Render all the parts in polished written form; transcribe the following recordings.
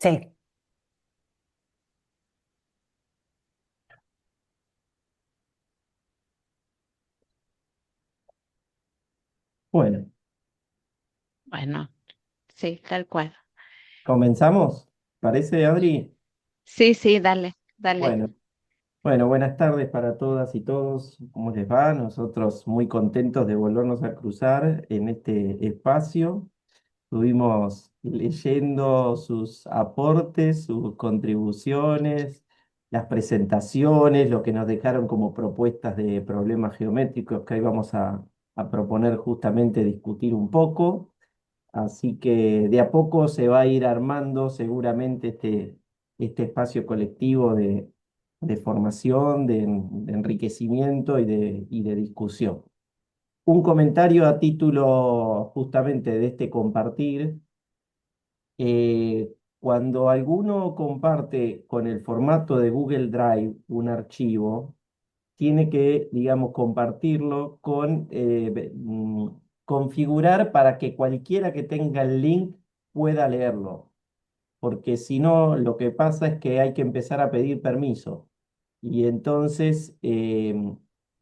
Sí, Bueno, Bueno, sí, tal cual. ¿comenzamos? ¿Parece, Adri? Sí, sí, dale, dale. Bueno, bueno, buenas tardes para todas y todos. ¿Cómo les va? Nosotros muy contentos de volvernos a cruzar en este espacio. Estuvimos leyendo sus aportes, sus contribuciones, las presentaciones, lo que nos dejaron como propuestas de problemas geométricos que hoy vamos a proponer justamente discutir un poco. Así que de a poco se va a ir armando seguramente este espacio colectivo de formación, de enriquecimiento y de discusión. Un comentario a título justamente de este compartir. Cuando alguno comparte con el formato de Google Drive un archivo, tiene que, digamos, compartirlo con, configurar para que cualquiera que tenga el link pueda leerlo, porque si no, lo que pasa es que hay que empezar a pedir permiso. Y entonces,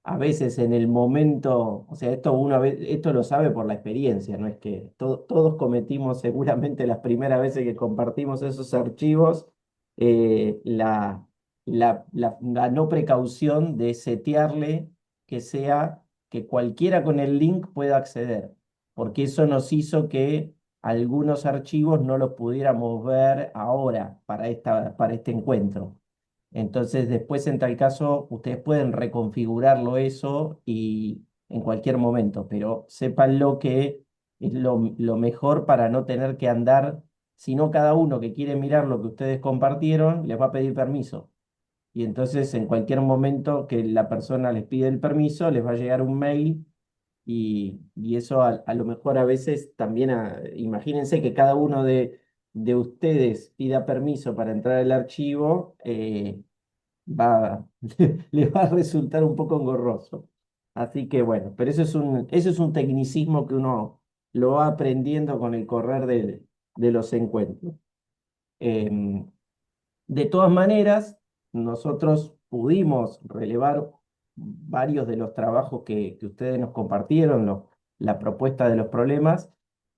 a veces en el momento, o sea, esto una vez, esto lo sabe por la experiencia, no es que todos cometimos seguramente las primeras veces que compartimos esos archivos, la no precaución de setearle que sea que cualquiera con el link pueda acceder, porque eso nos hizo que algunos archivos no los pudiéramos ver ahora para este encuentro. Entonces, después, en tal caso, ustedes pueden reconfigurarlo eso y en cualquier momento, pero sépanlo que es lo mejor para no tener que andar, sino cada uno que quiere mirar lo que ustedes compartieron, les va a pedir permiso. Y entonces, en cualquier momento que la persona les pide el permiso, les va a llegar un mail y eso a lo mejor a veces también, imagínense que cada uno de ustedes pida permiso para entrar al archivo, va, le va a resultar un poco engorroso. Así que bueno, pero eso es un tecnicismo que uno lo va aprendiendo con el correr de los encuentros. Em, de todas maneras, nosotros pudimos relevar varios de los trabajos que ustedes nos compartieron, la propuesta de los problemas,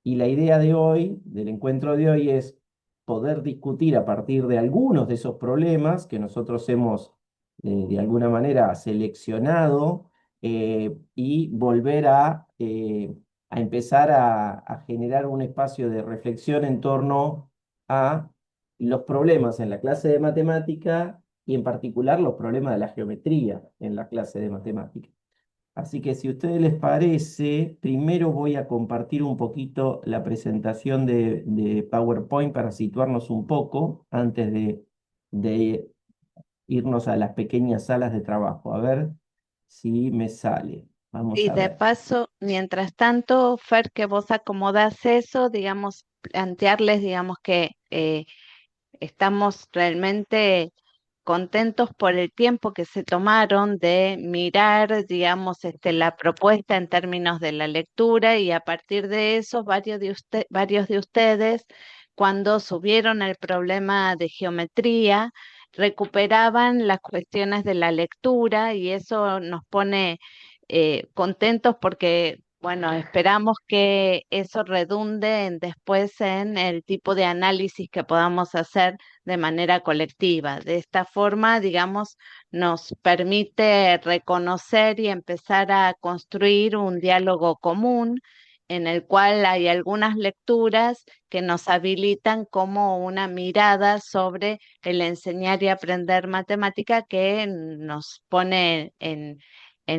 y la idea de hoy, del encuentro de hoy, es poder discutir a partir de algunos de esos problemas que nosotros hemos, de alguna manera, seleccionado, y volver a empezar a generar un espacio de reflexión en torno a los problemas en la clase de matemática y en particular los problemas de la geometría en la clase de matemática. Así que si a ustedes les parece, primero voy a compartir un poquito la presentación de PowerPoint para situarnos un poco antes de irnos a las pequeñas salas de trabajo. A ver si me sale. Vamos Y a de ver. paso, mientras tanto, Fer, que vos acomodás eso, digamos, plantearles, digamos, que estamos realmente contentos por el tiempo que se tomaron de mirar, digamos, la propuesta en términos de la lectura y a partir de eso, varios de ustedes, cuando subieron el problema de geometría, recuperaban las cuestiones de la lectura y eso nos pone contentos porque, bueno, esperamos que eso redunde después en el tipo de análisis que podamos hacer de manera colectiva. De esta forma, digamos, nos permite reconocer y empezar a construir un diálogo común en el cual hay algunas lecturas que nos habilitan como una mirada sobre el enseñar y aprender matemática que nos pone en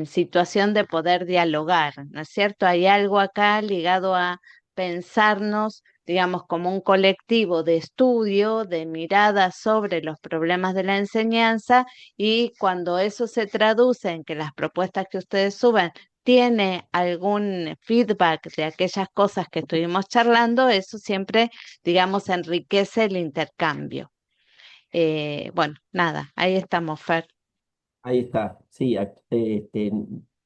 situación de poder dialogar, ¿no es cierto? Hay algo acá ligado a pensarnos, digamos, como un colectivo de estudio, de mirada sobre los problemas de la enseñanza y cuando eso se traduce en que las propuestas que ustedes suben tiene algún feedback de aquellas cosas que estuvimos charlando, eso siempre, digamos, enriquece el intercambio. Bueno, nada, ahí estamos, Fer. Ahí está, sí,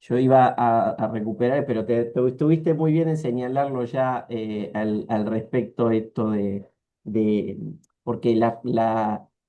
yo iba a recuperar, pero estuviste muy bien en señalarlo ya, al respecto esto de porque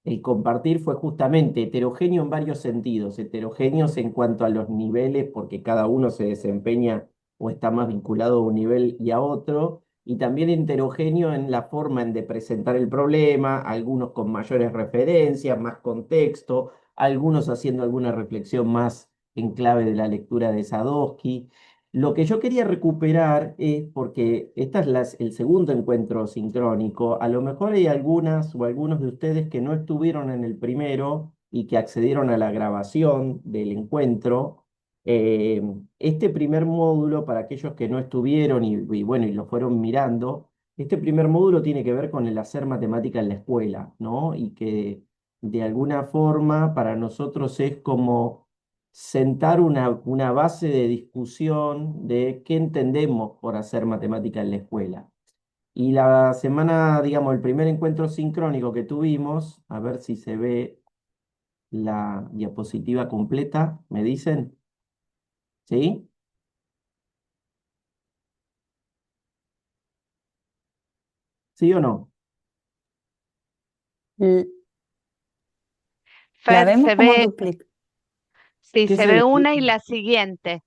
el compartir fue justamente heterogéneo en varios sentidos, heterogéneos en cuanto a los niveles, porque cada uno se desempeña o está más vinculado a un nivel y a otro, y también heterogéneo en la forma en de presentar el problema, algunos con mayores referencias, más contexto, algunos haciendo alguna reflexión más en clave de la lectura de Sadowski. Lo que yo quería recuperar es, porque este es el segundo encuentro sincrónico, a lo mejor hay algunas o algunos de ustedes que no estuvieron en el primero y que accedieron a la grabación del encuentro. Eh, este primer módulo, para aquellos que no estuvieron y bueno, y lo fueron mirando, este primer módulo tiene que ver con el hacer matemática en la escuela, ¿no? Y que de alguna forma para nosotros es como sentar una base de discusión de qué entendemos por hacer matemática en la escuela. Y la semana, digamos, el primer encuentro sincrónico que tuvimos, a ver si se ve la diapositiva completa, ¿me dicen? ¿Sí? ¿Sí o no? L- La Fer, vemos se como ve, duplicada. sí, ¿Qué se se ve ve? una y la siguiente.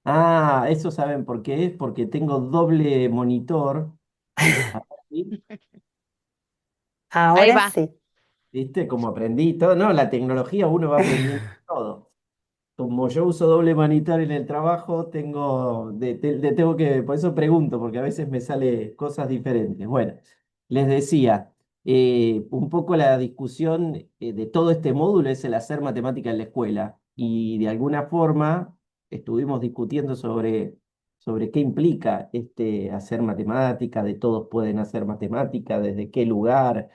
Ah, eso saben por qué es, porque tengo doble monitor. ¿Sí? Ahí Ahora va. sí. ¿Viste? Como aprendí todo, no, la tecnología uno va aprendiendo todo. Como yo uso doble monitor en el trabajo, tengo que, por eso pregunto, porque a veces me sale cosas diferentes. Bueno, les decía, un poco la discusión de todo este módulo es el hacer matemática en la escuela. Y de alguna forma estuvimos discutiendo sobre qué implica este hacer matemática, de todos pueden hacer matemática, desde qué lugar,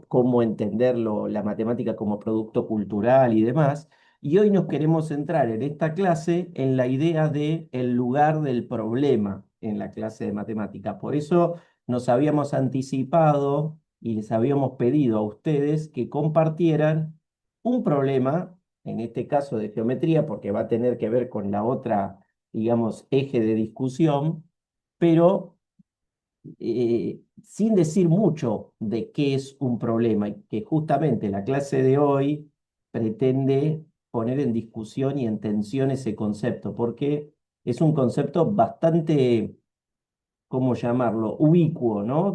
cómo entenderlo, la matemática como producto cultural y demás. Y hoy nos queremos centrar en esta clase en la idea de el lugar del problema en la clase de matemática. Por eso nos habíamos anticipado y les habíamos pedido a ustedes que compartieran un problema, en este caso de geometría, porque va a tener que ver con la otra, digamos, eje de discusión, pero sin decir mucho de qué es un problema, y que justamente la clase de hoy pretende poner en discusión y en tensión ese concepto, porque es un concepto bastante, ¿cómo llamarlo?, ubicuo, ¿no?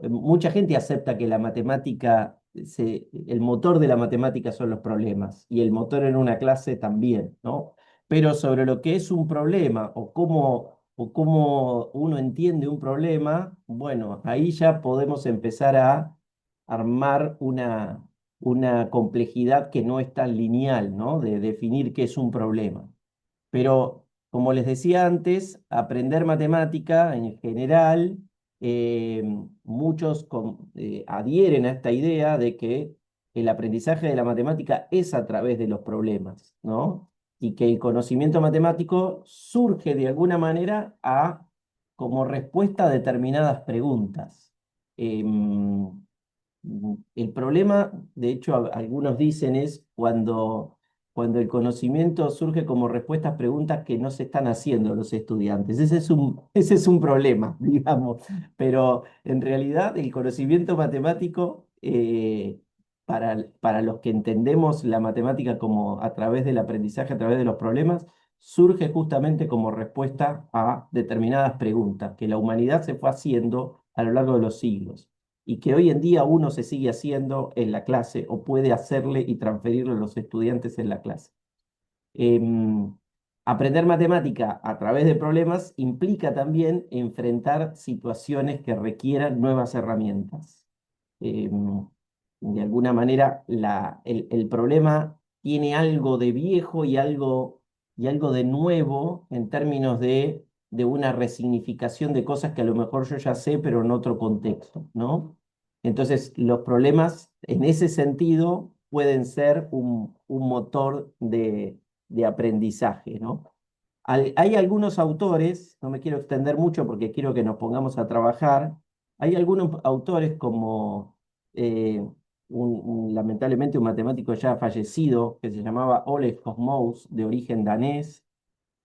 Mucha gente acepta que la matemática, el motor de la matemática son los problemas, y el motor en una clase también, ¿no? Pero sobre lo que es un problema o cómo uno entiende un problema, bueno, ahí ya podemos empezar a armar una complejidad que no es tan lineal, ¿no? De definir qué es un problema. Pero, como les decía antes, aprender matemática en general, eh, muchos adhieren a esta idea de que el aprendizaje de la matemática es a través de los problemas, ¿no? Y que el conocimiento matemático surge de alguna manera como respuesta a determinadas preguntas. El problema, de hecho, algunos dicen, es cuando el conocimiento surge como respuesta a preguntas que no se están haciendo los estudiantes. Ese es un problema, digamos. Pero en realidad el conocimiento matemático, para los que entendemos la matemática como a través del aprendizaje, a través de los problemas, surge justamente como respuesta a determinadas preguntas que la humanidad se fue haciendo a lo largo de los siglos y que hoy en día uno se sigue haciendo en la clase o puede hacerle y transferirle a los estudiantes en la clase. Em, Aprender matemática a través de problemas implica también enfrentar situaciones que requieran nuevas herramientas. Em, de alguna manera, el problema tiene algo de viejo y algo de nuevo en términos de una resignificación de cosas que a lo mejor yo ya sé, pero en otro contexto, ¿no? Entonces, los problemas en ese sentido pueden ser un motor de aprendizaje, ¿no? Hay algunos autores, no me quiero extender mucho porque quiero que nos pongamos a trabajar, hay algunos autores como lamentablemente un matemático ya fallecido que se llamaba Oleg Cosmos, de origen danés,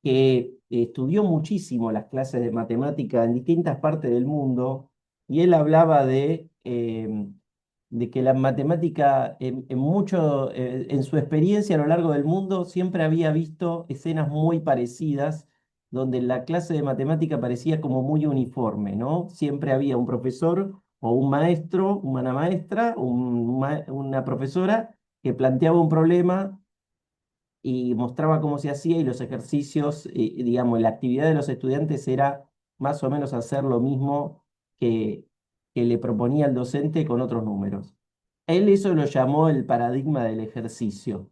que estudió muchísimo las clases de matemática en distintas partes del mundo, y él hablaba de de que la matemática, en su experiencia a lo largo del mundo, siempre había visto escenas muy parecidas, donde la clase de matemática parecía como muy uniforme, ¿no? Siempre había un profesor o un maestro, una maestra, una profesora que planteaba un problema y mostraba cómo se hacía y los ejercicios, digamos, la actividad de los estudiantes era más o menos hacer lo mismo que, que le proponía el docente con otros números. Él eso lo llamó el paradigma del ejercicio,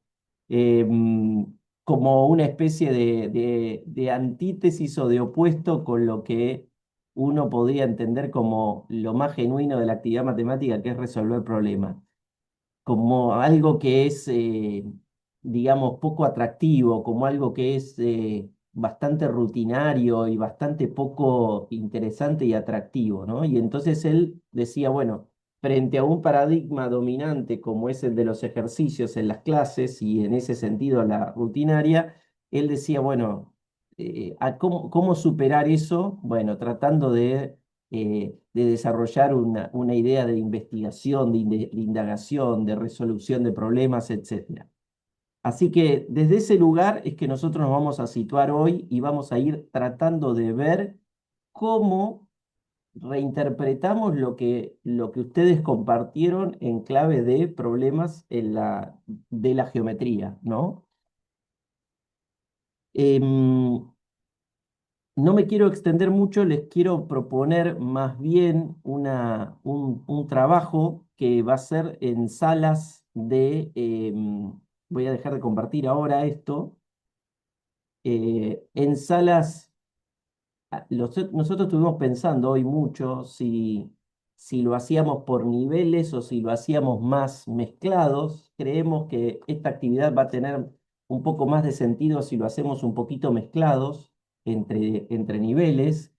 como una especie de antítesis o de opuesto con lo que uno podría entender como lo más genuino de la actividad matemática, que es resolver problemas como algo que es, digamos, poco atractivo, como algo que es bastante rutinario y bastante poco interesante y atractivo, ¿no? Y entonces él decía, bueno, frente a un paradigma dominante como es el de los ejercicios en las clases y en ese sentido la rutinaria, él decía, bueno, ¿cómo superar eso? Bueno, tratando de desarrollar una idea de investigación, de indagación, de resolución de problemas, etcétera. Así que desde ese lugar es que nosotros nos vamos a situar hoy y vamos a ir tratando de ver cómo reinterpretamos lo que ustedes compartieron en clave de problemas de la geometría, ¿no? Em, No me quiero extender mucho, les quiero proponer más bien un trabajo que va a ser en salas voy a dejar de compartir ahora esto, en salas, nosotros estuvimos pensando hoy mucho si lo hacíamos por niveles o si lo hacíamos más mezclados. Creemos que esta actividad va a tener un poco más de sentido si lo hacemos un poquito mezclados entre niveles.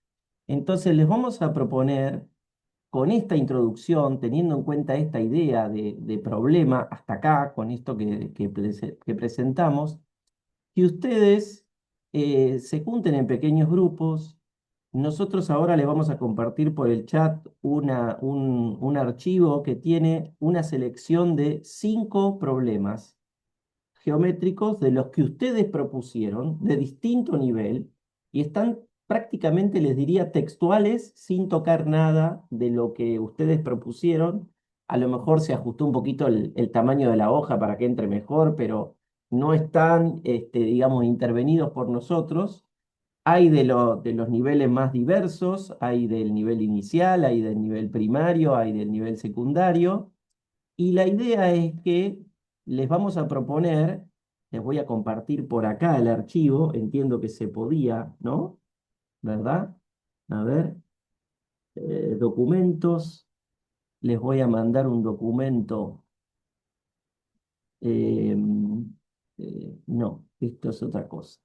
Entonces les vamos a proponer con esta introducción, teniendo en cuenta esta idea de problema hasta acá, con esto que presentamos, que ustedes se junten en pequeños grupos. Nosotros ahora les vamos a compartir por el chat un archivo que tiene una selección de 5 problemas geométricos de los que ustedes propusieron, de distinto nivel, y están prácticamente, les diría, textuales, sin tocar nada de lo que ustedes propusieron. A lo mejor se ajustó un poquito el tamaño de la hoja para que entre mejor, pero no están, digamos, intervenidos por nosotros. Hay de los niveles más diversos, hay del nivel inicial, hay del nivel primario, hay del nivel secundario. Y la idea es que les vamos a proponer, les voy a compartir por acá el archivo, entiendo que se podía, ¿no? ¿Verdad? A ver, documentos, les voy a mandar un documento. eh, no, esto es otra cosa.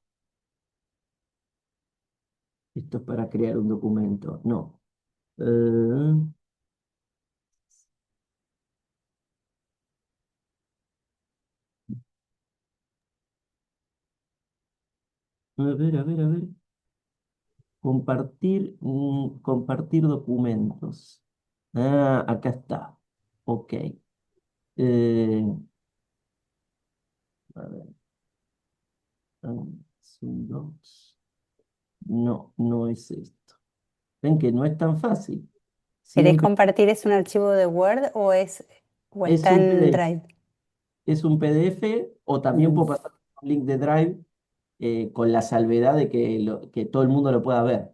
Esto es para crear un documento. No. A ver, a ver, a ver. Compartir documentos. Ah, acá está. Ok. A ver, Zoom Docs. No, no es esto. Ven que no es tan fácil. ¿Querés Siempre compartir es un archivo de Word o es está un en PDF. Drive? Es un PDF o también Mm, puedo pasar un link de Drive con la salvedad de que todo el mundo lo pueda ver.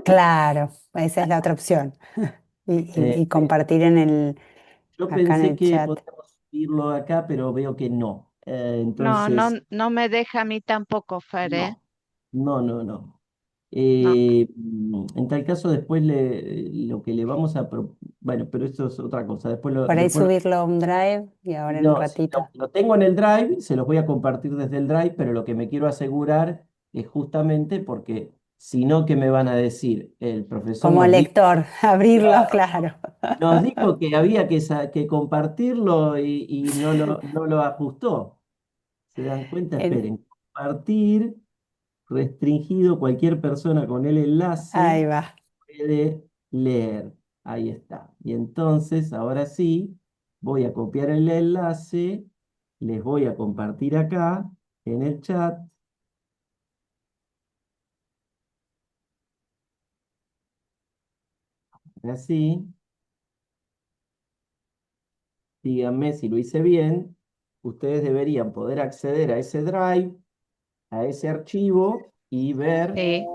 claro, esa es la otra opción. Eh, Y compartir en yo acá en pensé el que chat. podíamos subirlo acá, pero veo que no. No, no, Entonces, no me deja a mí tampoco, Fer, ¿eh? no, no, no, no. No. En tal caso, después lo que le vamos a... Bueno, pero eso es otra cosa. Por ahí subirlo a un Drive y ahora en un No, sí, ratito. lo tengo en el Drive, se los voy a compartir desde el Drive, pero lo que me quiero asegurar es justamente porque si no, ¿qué me van a decir? El profesor Como lector, abrirlo, claro. nos dijo que había que compartirlo y no lo ajustó. ¿Se dan cuenta? En- Esperen, compartir, restringido, cualquier persona con el enlace Ahí va. puede leer. Ahí está. Y entonces, ahora sí, voy a copiar el enlace, les voy a compartir acá en el chat. Así, díganme si lo hice bien. Ustedes deberían poder acceder a ese drive, a ese archivo y ver. Sí,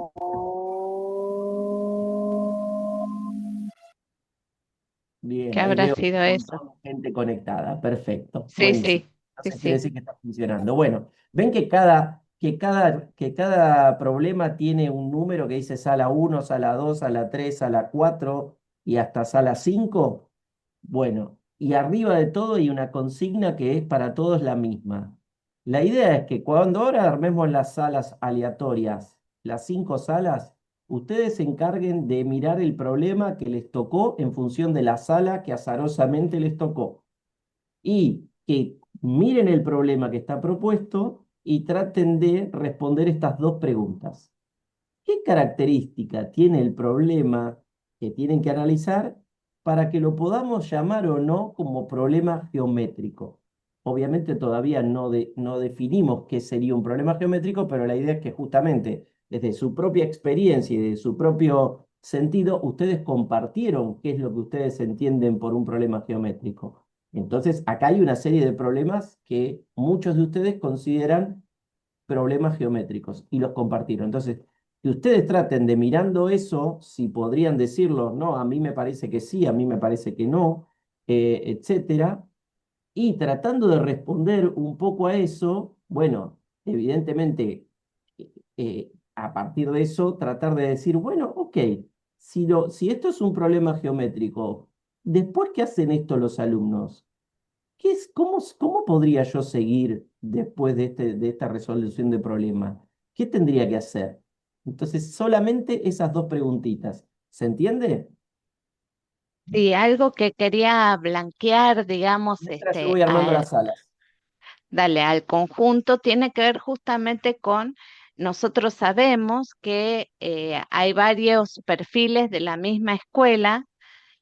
Bien, ¿qué ahí habrá veo sido un eso? montón de gente conectada. Perfecto, Sí, buenísimo. sí, sí, Entonces quiere sí. decir que está funcionando. Bueno, ven que cada problema tiene un número que dice sala uno, sala 2, sala 3, sala 4 y hasta sala 5. Bueno, y arriba de todo hay una consigna que es para todos la misma. La idea es que cuando ahora armemos las salas aleatorias, las 5 salas, ustedes se encarguen de mirar el problema que les tocó en función de la sala que azarosamente les tocó. Y que miren el problema que está propuesto y traten de responder estas dos preguntas. ¿Qué característica tiene el problema que tienen que analizar para que lo podamos llamar o no como problema geométrico? Obviamente todavía no definimos qué sería un problema geométrico, pero la idea es que justamente desde su propia experiencia y de su propio sentido, ustedes compartieron qué es lo que ustedes entienden por un problema geométrico. Entonces, acá hay una serie de problemas que muchos de ustedes consideran problemas geométricos y los compartieron. Entonces, que ustedes traten de mirando eso, si podrían decirlo, no, a mí me parece que sí, a mí me parece que no, etcétera, y tratando de responder un poco a eso, bueno, evidentemente, a partir de eso, tratar de decir, bueno, ok, si esto es un problema geométrico, después, ¿qué hacen esto los alumnos? ¿Cómo podría yo seguir después de esta resolución de problema? ¿Qué tendría que hacer? Entonces, solamente esas dos preguntitas. ¿Se entiende? Sí, algo que quería blanquear, digamos, Mientras yo voy armando las salas. dale, al conjunto tiene que ver justamente con, nosotros sabemos que hay varios perfiles de la misma escuela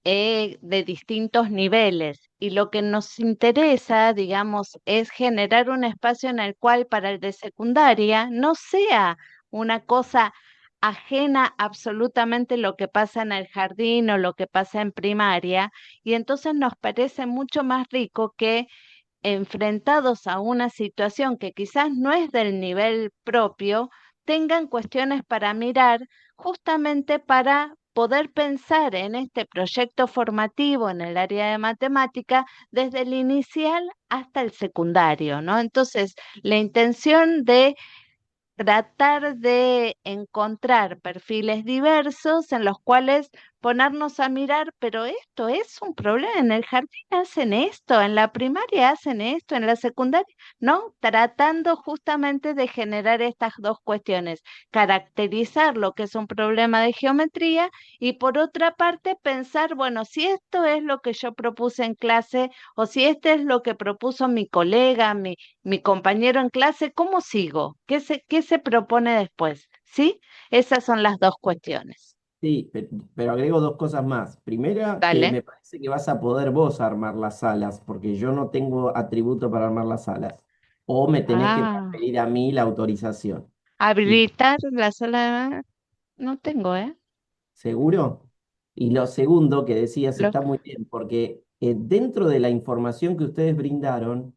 de distintos niveles y lo que nos interesa, digamos, es generar un espacio en el cual para el de secundaria no sea una cosa ajena absolutamente lo que pasa en el jardín o lo que pasa en primaria, y entonces nos parece mucho más rico que enfrentados a una situación que quizás no es del nivel propio, tengan cuestiones para mirar justamente para poder pensar en este proyecto formativo en el área de matemática desde el inicial hasta el secundario, ¿no? Entonces, la intención de tratar de encontrar perfiles diversos en los cuales ponernos a mirar, pero esto es un problema, en el jardín hacen esto, en la primaria hacen esto, en la secundaria, ¿no? Tratando justamente de generar estas dos cuestiones, caracterizar lo que es un problema de geometría y por otra parte pensar, bueno, si esto es lo que yo propuse en clase o si esto es lo que propuso mi colega, mi compañero en clase, ¿cómo sigo? ¿Qué se propone después? ¿Sí? Esas son las dos cuestiones. Sí, pero agrego dos cosas más. Primera, que Dale. me parece que vas a poder vos armar las salas, porque yo no tengo atributo para armar las salas. O me tenés que Ah, pedir a mí la autorización. Y habilitar la sala de... No tengo, ¿eh? ¿Seguro? Y lo segundo que decías Lo- está muy bien, porque dentro de la información que ustedes brindaron,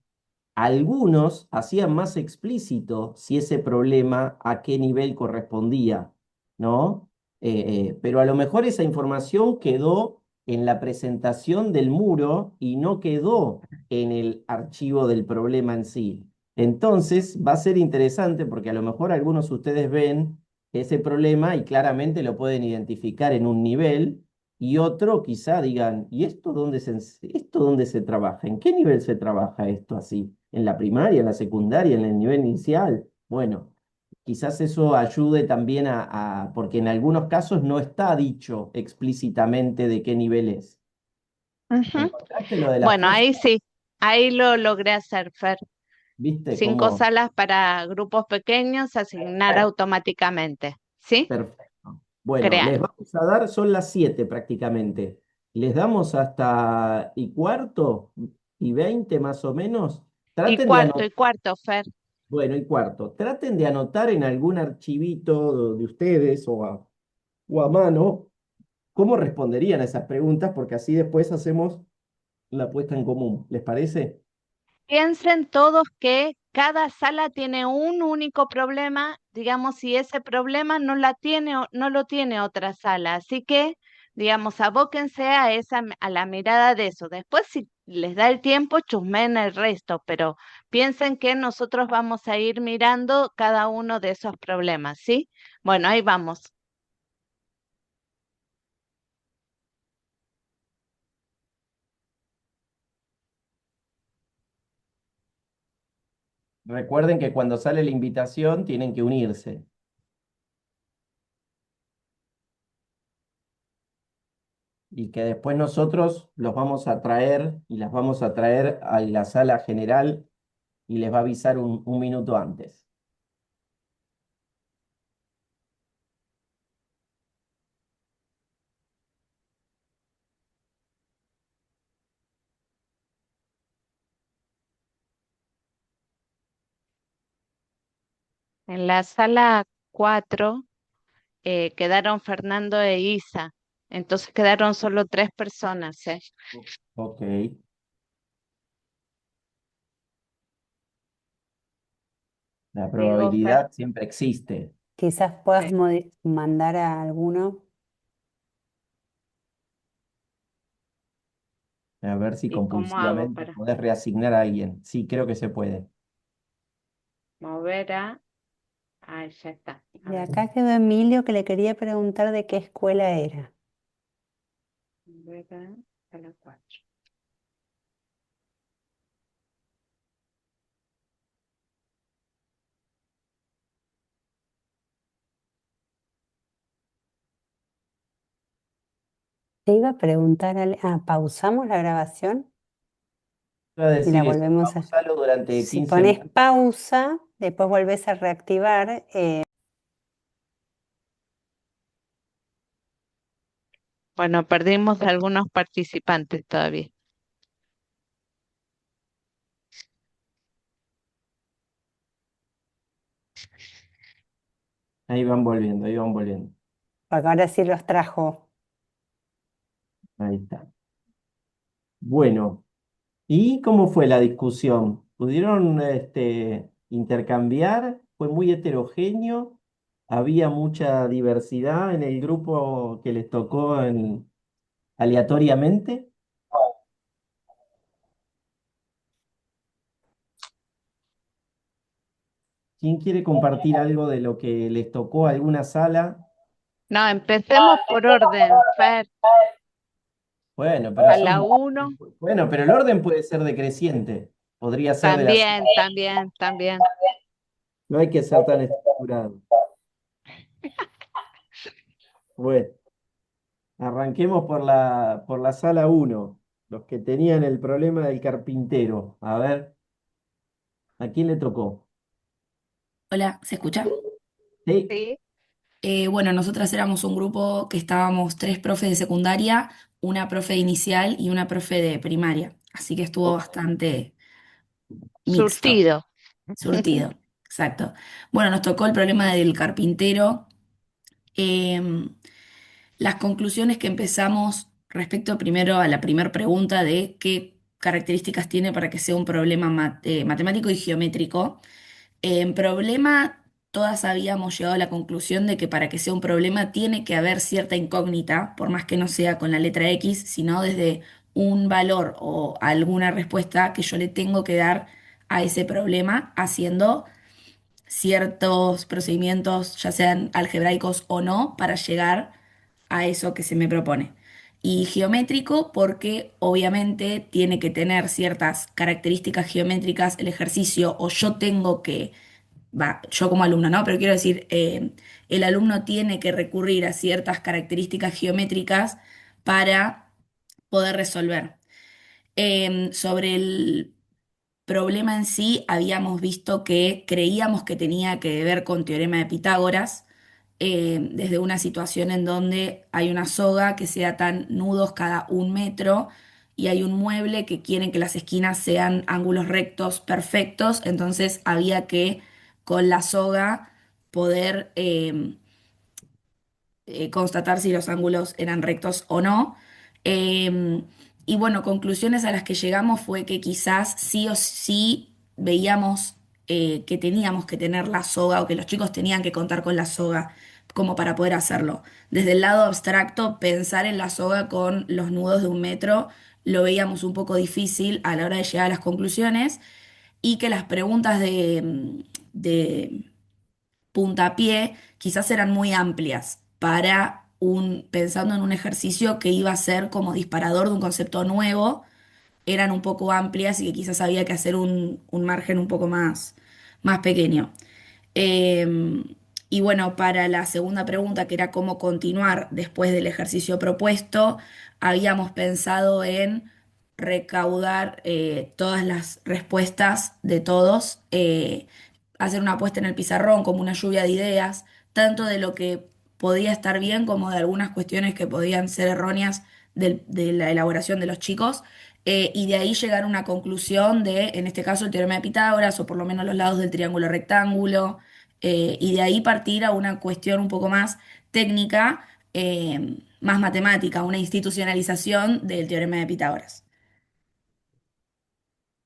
algunos hacían más explícito si ese problema a qué nivel correspondía, ¿no? Pero a lo mejor esa información quedó en la presentación del muro y no quedó en el archivo del problema en sí. Entonces va a ser interesante porque a lo mejor algunos de ustedes ven ese problema y claramente lo pueden identificar en un nivel y otro quizá digan, ¿y esto dónde se trabaja? ¿En qué nivel se trabaja esto así? ¿En la primaria, en la secundaria, en el nivel inicial? Bueno, quizás eso ayude también porque en algunos casos no está dicho explícitamente de qué nivel es. Ujú. ¿Encontraste lo de las Bueno, clases? ahí sí, ahí lo logré hacer, Fer. ¿Viste 5 salas para grupos pequeños, asignar Perfecto, automáticamente. ¿Sí? perfecto. Bueno, Crear. les vamos a dar, son las 7 prácticamente. les damos hasta y cuarto y 20 más o menos. Traten de Y anotar, cuarto, Fer. bueno, y cuarto, traten de anotar en algún archivito de ustedes o a mano cómo responderían a esas preguntas, porque así después hacemos la puesta en común. ¿Les parece? Piensen todos que cada sala tiene un único problema, digamos, si ese problema no la tiene no lo tiene otra sala. Así que, digamos, abóquense a a la mirada de eso. Después, si les da el tiempo, chusmen el resto, pero piensen que nosotros vamos a ir mirando cada uno de esos problemas, ¿sí? Bueno, ahí vamos. Recuerden que cuando sale la invitación tienen que unirse y que después nosotros los vamos a traer y las vamos a traer a la sala general y les va a avisar un minuto antes. En la sala 4 quedaron Fernando e Isa. Entonces quedaron solo 3 personas, ¿eh? Ok. La Diego, Fer. probabilidad siempre existe. Quizás puedas Sí. mandar a alguno. A ver si ¿Y cómo hago compulsivamente para podés reasignar a alguien. Sí, creo que se puede. mover a... Ah, ya está. A Y ver, acá quedó Emilio que le quería preguntar de qué escuela era. mover a la 4. Te iba a preguntar, pausamos la grabación Voy a y la decir eso, volvemos a... pausalo durante Si 15 pones minutos. pausa, después volvés a reactivar. Bueno, perdimos algunos participantes todavía. Ahí van volviendo, ahí van volviendo. Porque ahora sí los trajo. Ahí está. Bueno, ¿y cómo fue la discusión? ¿Pudieron intercambiar? ¿Fue muy heterogéneo? ¿Había mucha diversidad en el grupo que les tocó aleatoriamente? ¿Quién quiere compartir algo de lo que les tocó a alguna sala? No, empecemos por orden, Fer. Bueno, pero A la 1 bueno, pero el orden puede ser decreciente. Podría ser de las. también, también, también. No hay que ser tan estructurado. Bueno, arranquemos por la sala uno. Los que tenían el problema del carpintero. A ver, ¿a quién le tocó? Hola, ¿se escucha? Sí, Sí. Bueno, nosotras éramos un grupo que estábamos tres profes de secundaria, una profe de inicial y una profe de primaria, así que estuvo bastante mixto, Surtido. surtido, exacto. Bueno, nos tocó el problema del carpintero. Em, las conclusiones que empezamos respecto primero a la primera pregunta de qué características tiene para que sea un problema matemático y geométrico. En problema, todas habíamos llegado a la conclusión de que para que sea un problema tiene que haber cierta incógnita, por más que no sea con la letra X, sino desde un valor o alguna respuesta que yo le tengo que dar a ese problema haciendo ciertos procedimientos, ya sean algebraicos o no, para llegar a eso que se me propone. Y geométrico porque obviamente tiene que tener ciertas características geométricas el ejercicio o yo tengo que va, yo como alumno, ¿no? Pero quiero decir, el alumno tiene que recurrir a ciertas características geométricas para poder resolver. Sobre el problema en sí, habíamos visto que creíamos que tenía que ver con teorema de Pitágoras. desde una situación en donde hay una soga que sea tan nudos cada 1 metro y hay un mueble que quieren que las esquinas sean ángulos rectos perfectos, entonces había que con la soga poder constatar si los ángulos eran rectos o no. Eh, y bueno, conclusiones a las que llegamos fue que quizás sí o sí veíamos que teníamos que tener la soga o que los chicos tenían que contar con la soga como para poder hacerlo. Desde el lado abstracto, pensar en la soga con los nudos de 1 metro lo veíamos un poco difícil a la hora de llegar a las conclusiones y que las preguntas de puntapié quizás eran muy amplias para pensando en un ejercicio que iba a ser como disparador de un concepto nuevo, eran un poco amplias y que quizás había que hacer un margen un poco más pequeño. Eh, y bueno, para la segunda pregunta, que era cómo continuar después del ejercicio propuesto, habíamos pensado en recaudar todas las respuestas de todos, hacer una apuesta en el pizarrón como una lluvia de ideas, tanto de lo que podía estar bien como de algunas cuestiones que podían ser erróneas de la elaboración de los chicos. Y de ahí llegar a una conclusión de, en este caso, el teorema de Pitágoras, o por lo menos los lados del triángulo rectángulo, y de ahí partir a una cuestión un poco más técnica, más matemática, una institucionalización del teorema de Pitágoras.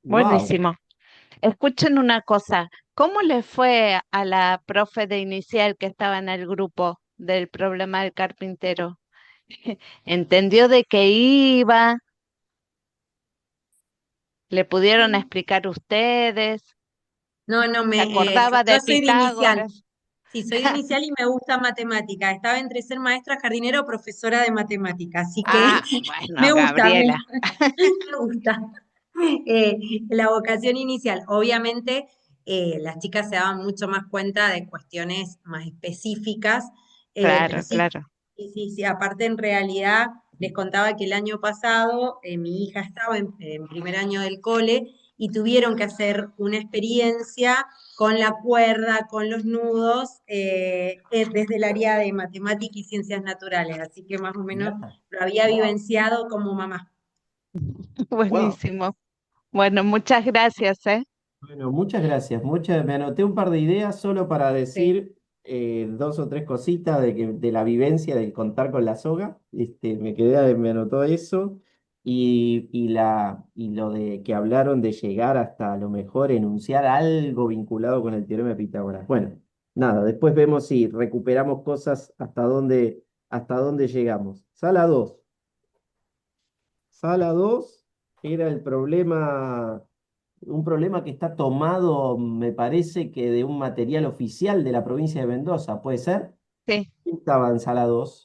Wow. Buenísimo. Escuchen una cosa, ¿cómo le fue a la profe de inicial que estaba en el grupo del problema del carpintero? ¿Entendió de qué iba? ¿Le pudieron Sí. explicar ustedes? No, no, ¿Se acordaba yo de soy de inicial. Pitágoras? Sí, soy de inicial y me gusta matemática. Estaba entre ser maestra jardinera o profesora de matemática, así que Ah, me bueno, gusta, Gabriela. me gusta. La vocación inicial. Obviamente, las chicas se daban mucho más cuenta de cuestiones más específicas, pero Claro, sí, claro. sí, sí, sí. Aparte, en realidad, les contaba que el año pasado mi hija estaba en primer año del cole y tuvieron que hacer una experiencia con la cuerda, con los nudos, desde el área de matemática y ciencias naturales. Así que más o menos Mirá. lo había Wow. vivenciado como mamá. Wow. Buenísimo. Bueno, muchas gracias, ¿eh? Bueno, muchas gracias. Me anoté un par de ideas solo para Sí. decir dos o tres cositas de la vivencia del contar con la soga. Me anotó eso. Y lo de que hablaron de llegar hasta a lo mejor enunciar algo vinculado con el teorema de Pitágoras. Bueno, nada, después vemos si recuperamos cosas hasta dónde llegamos. Sala 2. Sala 2 era un problema que está tomado, me parece que de un material oficial de la provincia de Mendoza, ¿puede ser? Sí. ¿Quién estaba en sala 2?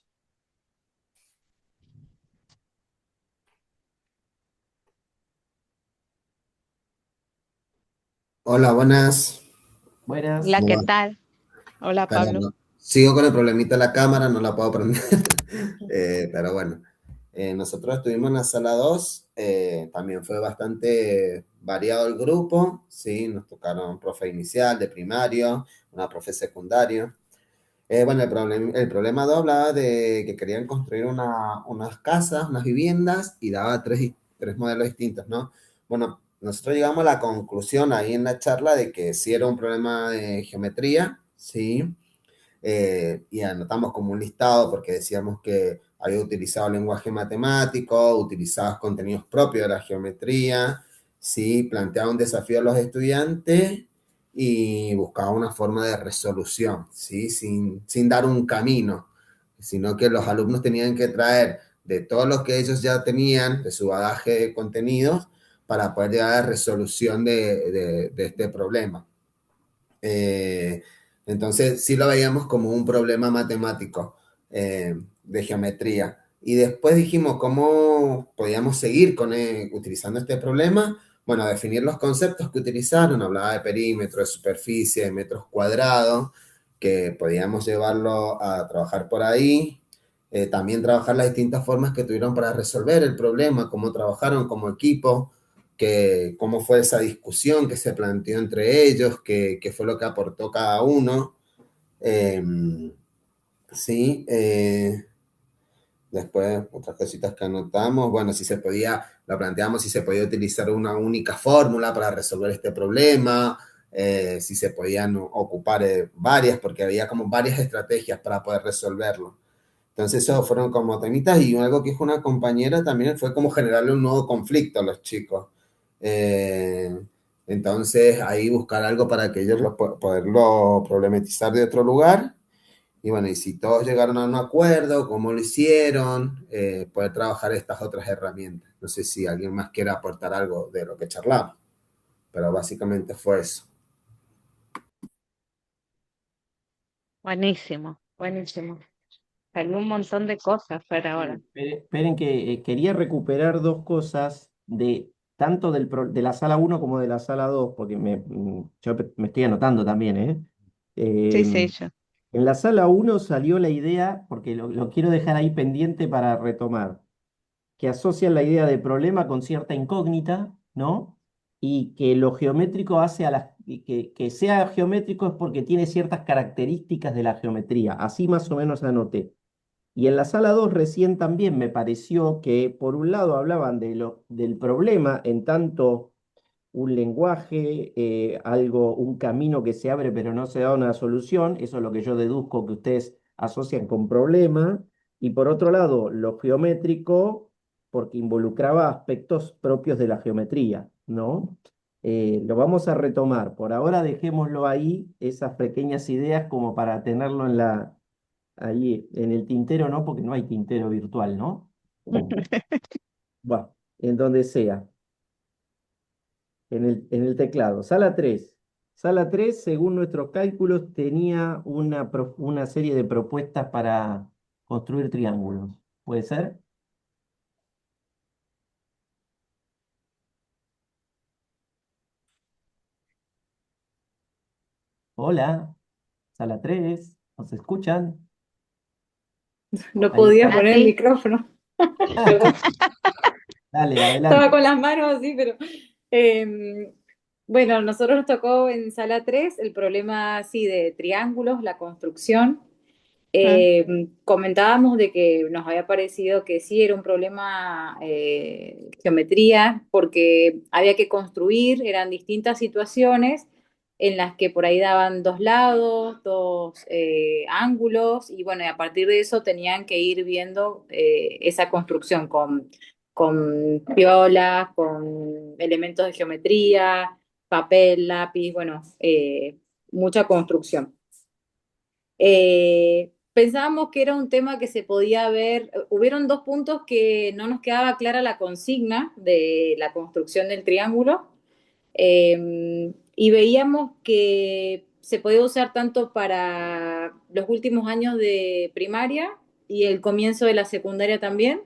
Hola, buenas. Buenas. Hola, ¿qué Bueno, tal? Hola, espera, Pablo. sigo con el problemita de la cámara, no la puedo prender. Pero bueno, nosotros estuvimos en la sala 2, también fue bastante variado el grupo, ¿sí? Nos tocaron profe inicial, de primario, una profe secundario. Bueno, el problema 2 hablaba de que querían construir unas casas, unas viviendas, y daba tres modelos distintos, ¿no? Bueno, nosotros llegamos a la conclusión ahí en la charla de que sí era un problema de geometría, ¿sí? Y anotamos como un listado porque decíamos que había utilizado lenguaje matemático, utilizaba contenidos propios de la geometría, ¿sí? Planteaba un desafío a los estudiantes y buscaba una forma de resolución, ¿sí? Sin dar un camino, sino que los alumnos tenían que traer de todo lo que ellos ya tenían, de su bagaje de contenidos, para poder llegar a la resolución de este problema. Eh, entonces sí lo veíamos como un problema matemático de geometría. Y después dijimos cómo podíamos seguir utilizando este problema. Bueno, definir los conceptos que utilizaron, hablaba de perímetro, de superficie, de metros cuadrados, que podíamos llevarlo a trabajar por ahí. También trabajar las distintas formas que tuvieron para resolver el problema, cómo trabajaron como equipo, cómo fue esa discusión que se planteó entre ellos, qué fue lo que aportó cada uno. Eh, Sí, después otras cositas que anotamos, bueno, si se podía, lo planteamos, si se podía utilizar una única fórmula para resolver este problema, si se podían ocupar varias, porque había como varias estrategias para poder resolverlo. Entonces, eso fueron como temitas y algo que dijo una compañera también fue como generarle un nuevo conflicto a los chicos. Eh, entonces, ahí buscar algo para que ellos poderlo problematizar de otro lugar. Y bueno, y si todos llegaron a un acuerdo, cómo lo hicieron, poder trabajar estas otras herramientas. No sé si alguien más quiere aportar algo de lo que charlamos, pero básicamente fue eso. Buenísimo, buenísimo. Salió un montón de cosas para ahora. Esperen que quería recuperar dos cosas de tanto de la sala uno como de la sala 2 porque yo me estoy anotando también, ¿eh? Sí, sí, Em, yo. en la sala uno salió la idea, porque lo quiero dejar ahí pendiente para retomar, que asocian la idea de problema con cierta incógnita, ¿no? Y que lo geométrico hace y que sea geométrico es porque tiene ciertas características de la geometría. Así más o menos anoté. Y en la sala 2 recién también me pareció que por un lado hablaban del problema en tanto un lenguaje, un camino que se abre pero no se da una solución, eso es lo que yo deduzco que ustedes asocian con problema, y por otro lado lo geométrico porque involucraba aspectos propios de la geometría, ¿no? Lo vamos a retomar, por ahora dejémoslo ahí, esas pequeñas ideas como para tenerlo ahí en el tintero, ¿no? Porque no hay tintero virtual, ¿no? Bueno, en donde sea, en el teclado. Sala 3. Sala 3, según nuestros cálculos, tenía una serie de propuestas para construir triángulos. ¿Puede ser? Hola, sala 3, ¿nos escuchan? No Ahí podía está. poner el Nati, micrófono, perdón. Dale, Estaba adelante. con las manos así, pero bueno, nosotros nos tocó en sala 3 el problema así de triángulos, la construcción. mm, Comentábamos de que nos había parecido que sí era un problema geometría, porque había que construir, eran distintas situaciones en las que por ahí daban dos lados, dos ángulos, y bueno, y a partir de eso tenían que ir viendo esa construcción con piolas, con elementos de geometría, papel, lápiz, bueno, mucha construcción. Pensábamos que era un tema que se podía ver, hubieron dos puntos que no nos quedaba clara la consigna de la construcción del triángulo, y veíamos que se podía usar tanto para los últimos años de primaria y el comienzo de la secundaria también,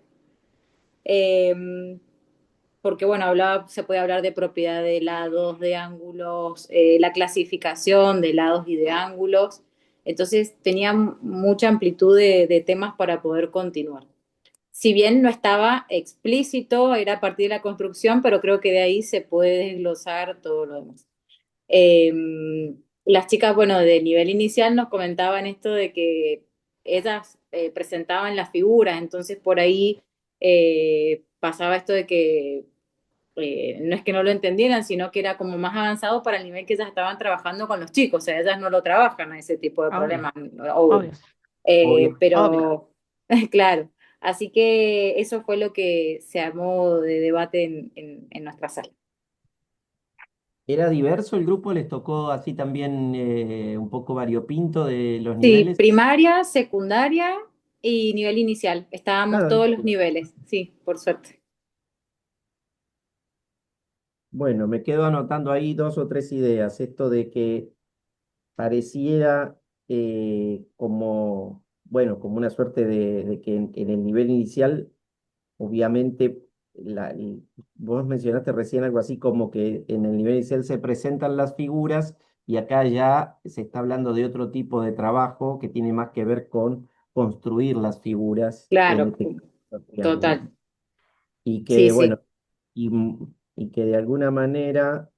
eh, porque bueno, se puede hablar de propiedad de lados, de ángulos, la clasificación de lados y de ángulos. Entonces tenía mucha amplitud de temas para poder continuar. Si bien no estaba explícito, era a partir de la construcción, pero creo que de ahí se puede desglosar todo lo demás. Eh, las chicas, bueno, de nivel inicial nos comentaban esto de que ellas presentaban las figuras, entonces por ahí pasaba esto de que no es que no lo entendieran, sino que era como más avanzado para el nivel que ellas estaban trabajando con los chicos, o sea, ellas no lo trabajan a ese tipo de obvio, problemas, obvio. obvio, Obvio. obvio. Pero, claro, así que eso fue lo que se armó de debate en nuestra sala. ¿Era diverso el grupo? ¿Les tocó así también un poco variopinto de los Sí, niveles? primaria, secundaria y nivel inicial, estábamos Ah, todos los niveles, sí, por suerte. bueno, me quedo anotando ahí dos o tres ideas. Esto de que pareciera como, bueno, como una suerte de que en el nivel inicial, obviamente, vos mencionaste recién algo así como que en el nivel inicial se presentan las figuras y acá ya se está hablando de otro tipo de trabajo que tiene más que ver con construir las figuras en Claro, este caso, triángulo. total, Y sí, que, sí. bueno, y que de alguna manera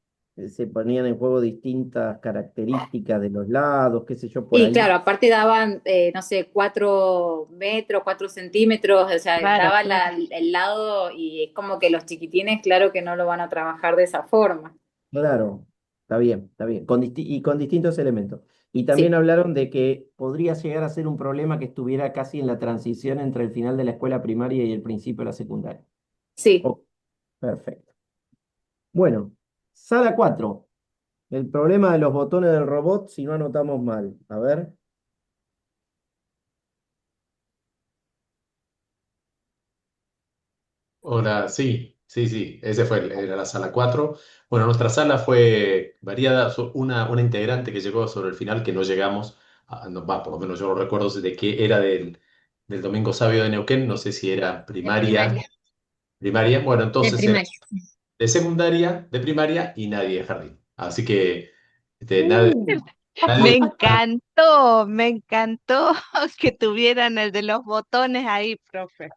se ponían en juego distintas características de los lados, qué sé yo, por Y ahí. claro, aparte daban, no sé, 4 metros, 4 centímetros, o sea, Claro, daba claro. el lado y es como que los chiquitines, claro que no lo van a trabajar de esa forma. Claro, está bien, y con distintos elementos. Y también Sí, hablaron de que podría llegar a ser un problema que estuviera casi en la transición entre el final de la escuela primaria y el principio de la secundaria. sí. Oh, perfecto. Bueno, sala 4. El problema de los botones del robot si no anotamos mal. A ver. Hola, sí, sí, sí, ese fue, era la sala 4. Bueno, nuestra sala fue variada, una integrante que llegó sobre el final que no llegamos, no, va, por lo menos yo lo recuerdo de que era del Domingo Sabio de Neuquén, no sé si era De primaria, primaria. primaria, bueno, De entonces era primaria. de secundaria, de primaria y nadie de jardín. Así que nadie, Uh, nadie, Me encantó que tuvieran el de los botones ahí, profe.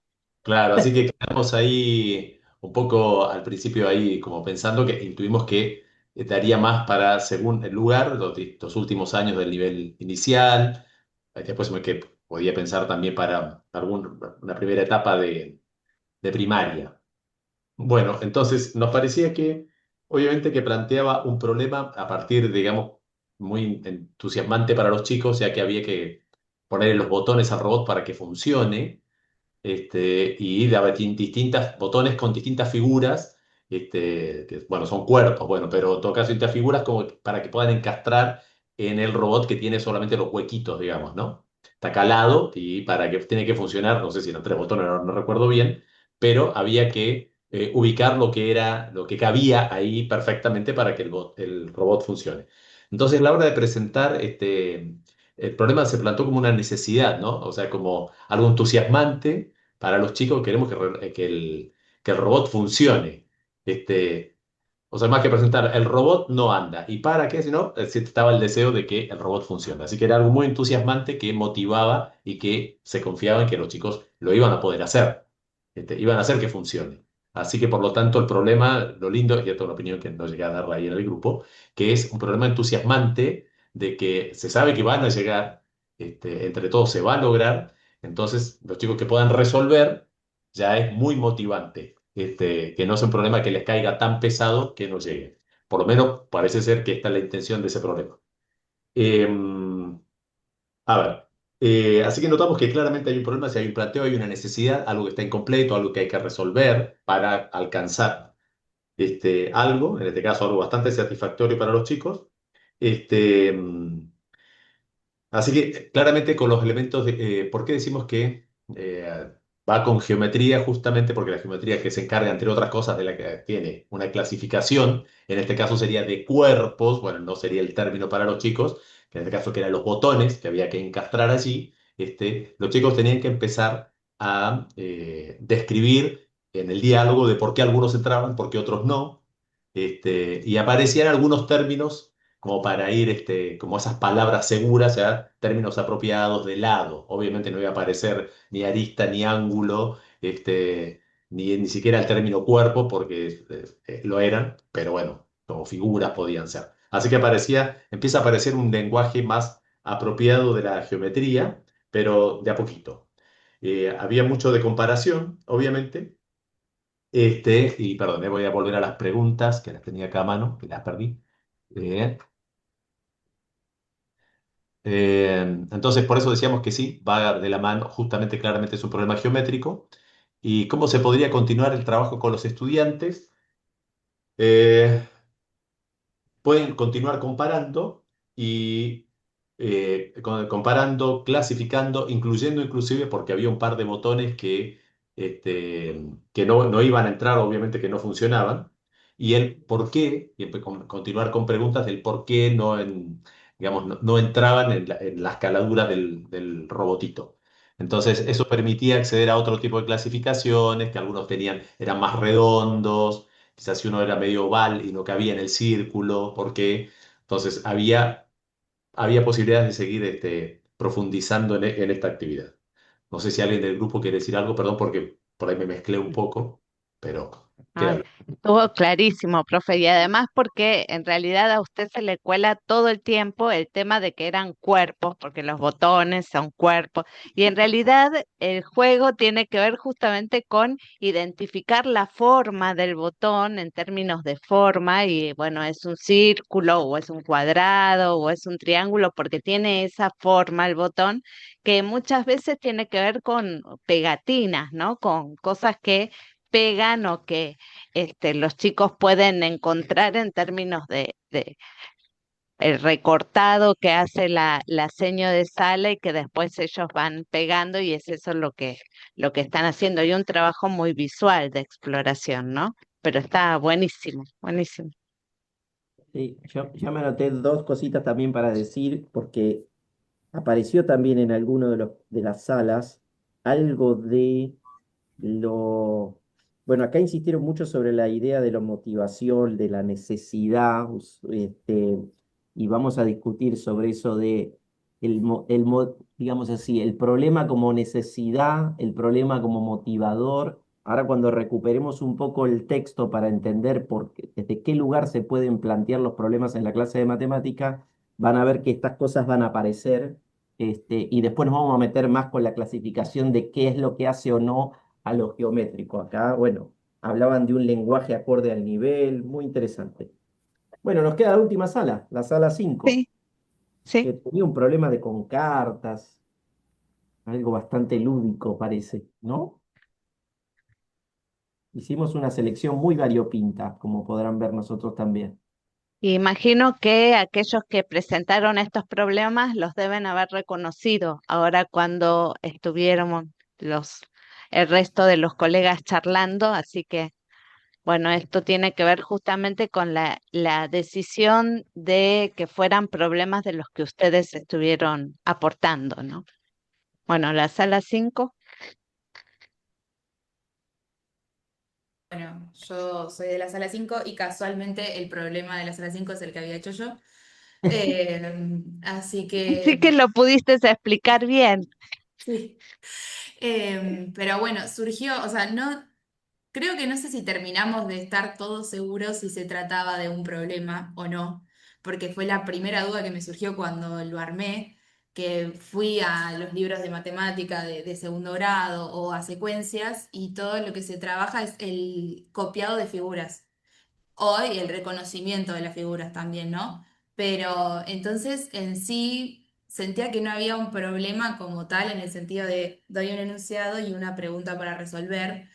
claro, así que quedamos ahí un poco al principio ahí como pensando que intuimos que daría más para, según el lugar, los últimos años del nivel inicial. Después que podía pensar también para una primera etapa de primaria. Bueno, entonces nos parecía que, obviamente, que planteaba un problema a partir, digamos, muy entusiasmante para los chicos, ya que había que poner los botones al robot para que funcione y daba distintas botones con distintas figuras, que, bueno, son cuerpos, bueno, pero en todo caso distintas figuras como para que puedan encastrar en el robot que tiene solamente los huequitos, digamos, ¿no? Está calado y para que tiene que funcionar, no sé si eran 3 botones, no recuerdo bien, pero había que ubicar lo que era, lo que cabía ahí perfectamente para que el robot funcione. Entonces, a la hora de presentar el problema se planteó como una necesidad, ¿no? O sea, como algo entusiasmante para los chicos, queremos que el robot funcione. O sea, más que presentar, el robot no anda. ¿Y para qué? Si no, estaba el deseo de que el robot funcione. Así que era algo muy entusiasmante que motivaba y que se confiaba en que los chicos lo iban a poder hacer. Iban a hacer que funcione. Así que, por lo tanto, el problema, lo lindo, y esto es una opinión que no llegué a darla ahí en el grupo, que es un problema entusiasmante de que se sabe que van a llegar, entre todos se va a lograr, entonces los chicos que puedan resolver ya es muy motivante, que no sea un problema que les caiga tan pesado que no llegue. Por lo menos parece ser que esta es la intención de ese problema. Em, a ver, así que notamos que claramente hay un problema, si hay un planteo, hay una necesidad, algo que está incompleto, algo que hay que resolver para alcanzar algo, en este caso algo bastante satisfactorio para los chicos. Este, Así que claramente con los elementos ¿por qué decimos que va con geometría? Justamente porque la geometría que se encarga, entre otras cosas, de la que tiene una clasificación, en este caso sería de cuerpos, bueno, no sería el término para los chicos, que en este caso que eran los botones que había que encastrar allí, los chicos tenían que empezar a describir en el diálogo de por qué algunos entraban, por qué otros no, y aparecían algunos términos como para ir, como esas palabras seguras, ya términos apropiados de lado. Obviamente no iba a aparecer ni arista ni ángulo, ni siquiera el término cuerpo, porque lo eran, pero bueno, como figuras podían ser. Así que empieza a aparecer un lenguaje más apropiado de la geometría, pero de a poquito. Había mucho de comparación, obviamente. Y perdón, voy a volver a las preguntas que las tenía acá a mano, que las perdí. Eh, entonces, por eso decíamos que sí, va de la mano, justamente claramente es un problema geométrico. ¿Y cómo se podría continuar el trabajo con los estudiantes? Eh, Pueden continuar comparando y comparando, clasificando, incluyendo inclusive porque había un par de botones que no iban a entrar, obviamente que no funcionaban, y el por qué, y continuar con preguntas del por qué digamos, no entraban en la escaladura del robotito. Entonces, eso permitía acceder a otro tipo de clasificaciones, que algunos eran más redondos, quizás si uno era medio oval y no cabía en el círculo, porque entonces había posibilidades de seguir profundizando en esta actividad. No sé si alguien del grupo quiere decir algo, perdón porque por ahí me mezclé un poco, pero Ah, Claro. estuvo clarísimo, profe, y además porque en realidad a usted se le cuela todo el tiempo el tema de que eran cuerpos, porque los botones son cuerpos, y en realidad el juego tiene que ver justamente con identificar la forma del botón en términos de forma, y bueno, es un círculo o es un cuadrado o es un triángulo, porque tiene esa forma el botón, que muchas veces tiene que ver con pegatinas, ¿no? Con cosas que pegan o que los chicos pueden encontrar en términos de el recortado que hace la seño de sala y que después ellos van pegando y es eso lo que están haciendo. Y un trabajo muy visual de exploración, ¿no? Pero está buenísimo, buenísimo. Sí, yo me anoté dos cositas también para decir, porque apareció también en alguno de las salas algo de lo... Bueno, acá insistieron mucho sobre la idea de la motivación, de la necesidad, y vamos a discutir sobre eso de digamos así, el problema como necesidad, el problema como motivador. Ahora cuando recuperemos un poco el texto para entender desde qué lugar se pueden plantear los problemas en la clase de matemática, van a ver que estas cosas van a aparecer, y después nos vamos a meter más con la clasificación de qué es lo que hace o no a lo geométrico. Acá, bueno, hablaban de un lenguaje acorde al nivel, muy interesante. Bueno, nos queda la última sala, la sala 5, Sí, sí. que tenía un problema con cartas, algo bastante lúdico parece, ¿no? Hicimos una selección muy variopinta, como podrán ver nosotros también. Imagino que aquellos que presentaron estos problemas los deben haber reconocido ahora cuando estuvieron el resto de los colegas charlando, así que bueno, esto tiene que ver justamente con la decisión de que fueran problemas de los que ustedes estuvieron aportando, ¿no? Bueno, la sala 5. Bueno, yo soy de la sala 5 y casualmente el problema de la sala 5 es el que había hecho yo. Así Sí que que lo pudiste explicar bien. sí. Pero bueno, surgió, o sea, no, creo que no sé si terminamos de estar todos seguros si se trataba de un problema o no, porque fue la primera duda que me surgió cuando lo armé, que fui a los libros de matemática de segundo grado o a secuencias y todo lo que se trabaja es el copiado de figuras hoy el reconocimiento de las figuras también, ¿no? Pero entonces en sí sentía que no había un problema como tal en el sentido de doy un enunciado y una pregunta para resolver,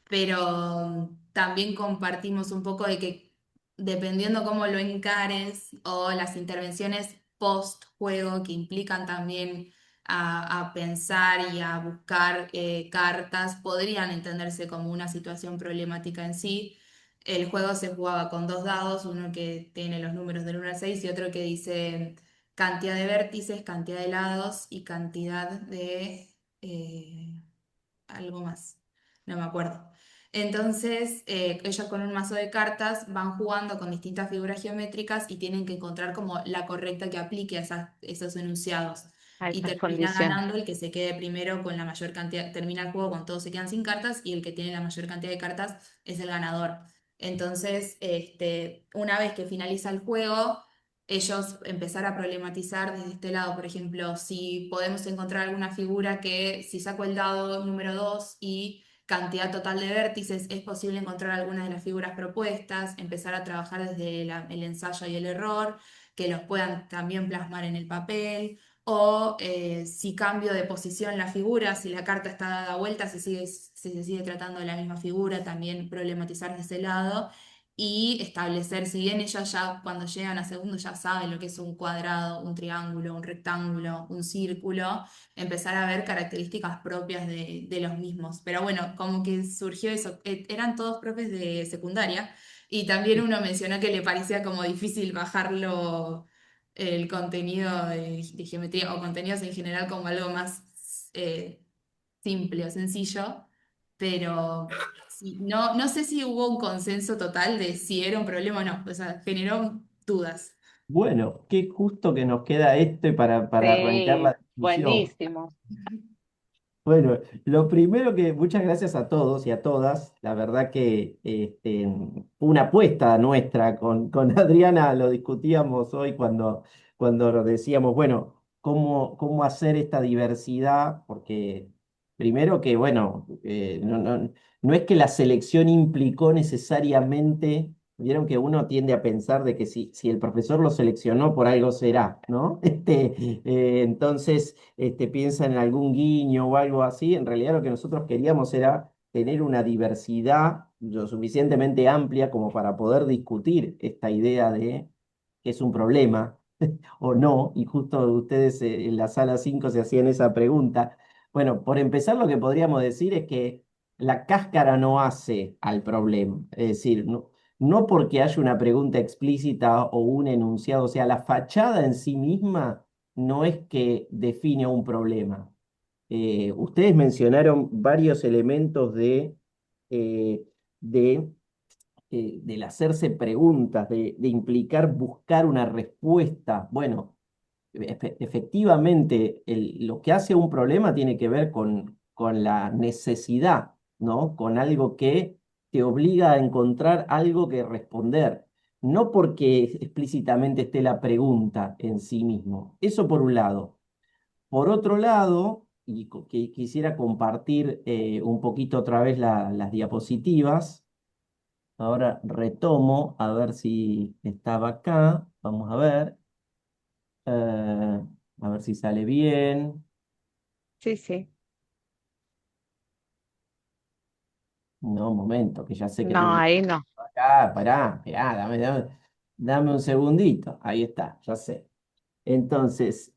pero también compartimos un poco de que dependiendo cómo lo encares o las intervenciones post juego que implican también a pensar y a buscar cartas, podrían entenderse como una situación problemática en sí. El juego se jugaba con dos dados, uno que tiene los números del 1 al 6 y otro que dice cantidad de vértices, cantidad de lados y cantidad de algo más, no me acuerdo. Entonces, ellos con un mazo de cartas van jugando con distintas figuras geométricas y tienen que encontrar como la correcta que aplique a esos enunciados. A Y esas termina condiciones. ganando el que se quede primero con la mayor cantidad, termina el juego con todos se quedan sin cartas y el que tiene la mayor cantidad de cartas es el ganador. Entonces, una vez que finaliza el juego, ellos empezar a problematizar desde este lado, por ejemplo, si podemos encontrar alguna figura que si saco el dado número 2 y cantidad total de vértices, es posible encontrar algunas de las figuras propuestas, empezar a trabajar desde el ensayo y el error, que los puedan también plasmar en el papel, o si cambio de posición la figura, si la carta está dada vuelta, si se sigue tratando de la misma figura, también problematizar de ese lado y establecer, si bien ellos ya cuando llegan a segundo ya saben lo que es un cuadrado, un triángulo, un rectángulo, un círculo, empezar a ver características propias de los mismos. Pero bueno, como que surgió eso, eran todos profes de secundaria y también uno mencionó que le parecía como difícil bajarlo el contenido de geometría o contenidos en general como algo más simple o sencillo, pero sí, no, no sé si hubo un consenso total de si era un problema o no, o sea, generó dudas. Bueno, qué justo que nos queda esto y para arrancar Sí, la discusión. buenísimo. Bueno, lo primero que, muchas gracias a todos y a todas. La verdad que fue una apuesta nuestra con Adriana, lo discutíamos hoy cuando decíamos, bueno, cómo hacer esta diversidad, porque primero que, bueno, no es que la selección implicó necesariamente, vieron que uno tiende a pensar de que si el profesor lo seleccionó, por algo será, ¿no? Entonces piensa en algún guiño o algo así. En realidad lo que nosotros queríamos era tener una diversidad lo suficientemente amplia como para poder discutir esta idea de que es un problema o no, y justo ustedes en la sala 5 se hacían esa pregunta. Bueno, por empezar lo que podríamos decir es que la cáscara no hace al problema, es decir, no porque haya una pregunta explícita o un enunciado, o sea, la fachada en sí misma no es que define un problema. Ustedes mencionaron varios elementos eh, de, del hacerse preguntas, de implicar buscar una respuesta. Bueno, efectivamente, lo que hace un problema tiene que ver con la necesidad, ¿no? Con algo que te obliga a encontrar algo que responder, no porque explícitamente esté la pregunta en sí mismo. Eso por un lado. Por otro lado, y que quisiera compartir un poquito otra vez las diapositivas. Ahora retomo a ver si estaba acá. Vamos a ver. Eh, a ver si sale bien. Sí, sí. No, un momento, que ya sé que No, tengo ahí no. acá. Pará, esperá, dame un segundito. Ahí está, ya sé. Entonces,